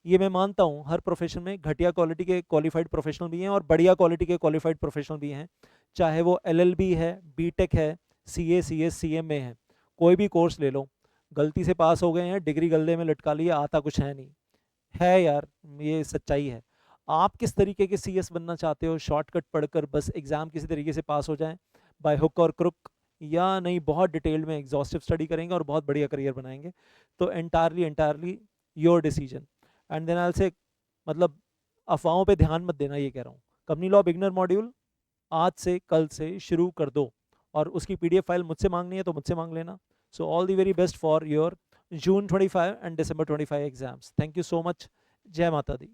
ये मैं मानता हूँ, हर प्रोफेशन में घटिया क्वालिटी के क्वालिफाइड प्रोफेशनल भी हैं और बढ़िया क्वालिटी के क्वालिफाइड प्रोफेशनल भी हैं, चाहे वो LLB है, BTech है, CA CS CMA है, कोई भी कोर्स ले लो, गलती से पास हो गए हैं, डिग्री गले में लटका लिया, आता कुछ है नहीं है यार, ये सच्चाई है। आप किस तरीके के CS बनना चाहते हो, शॉर्टकट पढ़कर बस एग्जाम किसी तरीके से पास हो जाए बाय हुक और क्रुक, या नहीं बहुत डिटेल में एग्जॉस्टिव स्टडी करेंगे और बहुत बढ़िया करियर बनाएंगे, तो entirely your decision. And then I say, मतलब अफवाहों पे ध्यान मत देना, ये कह रहा हूँ। कंपनी लॉ बिगनर मॉड्यूल आज से कल से शुरू कर दो, और उसकी PDF फाइल मुझसे मांगनी है तो मुझसे मांग लेना। So all the very best for your June 25 and December 25 exams. Thank you so much. जय माता दी।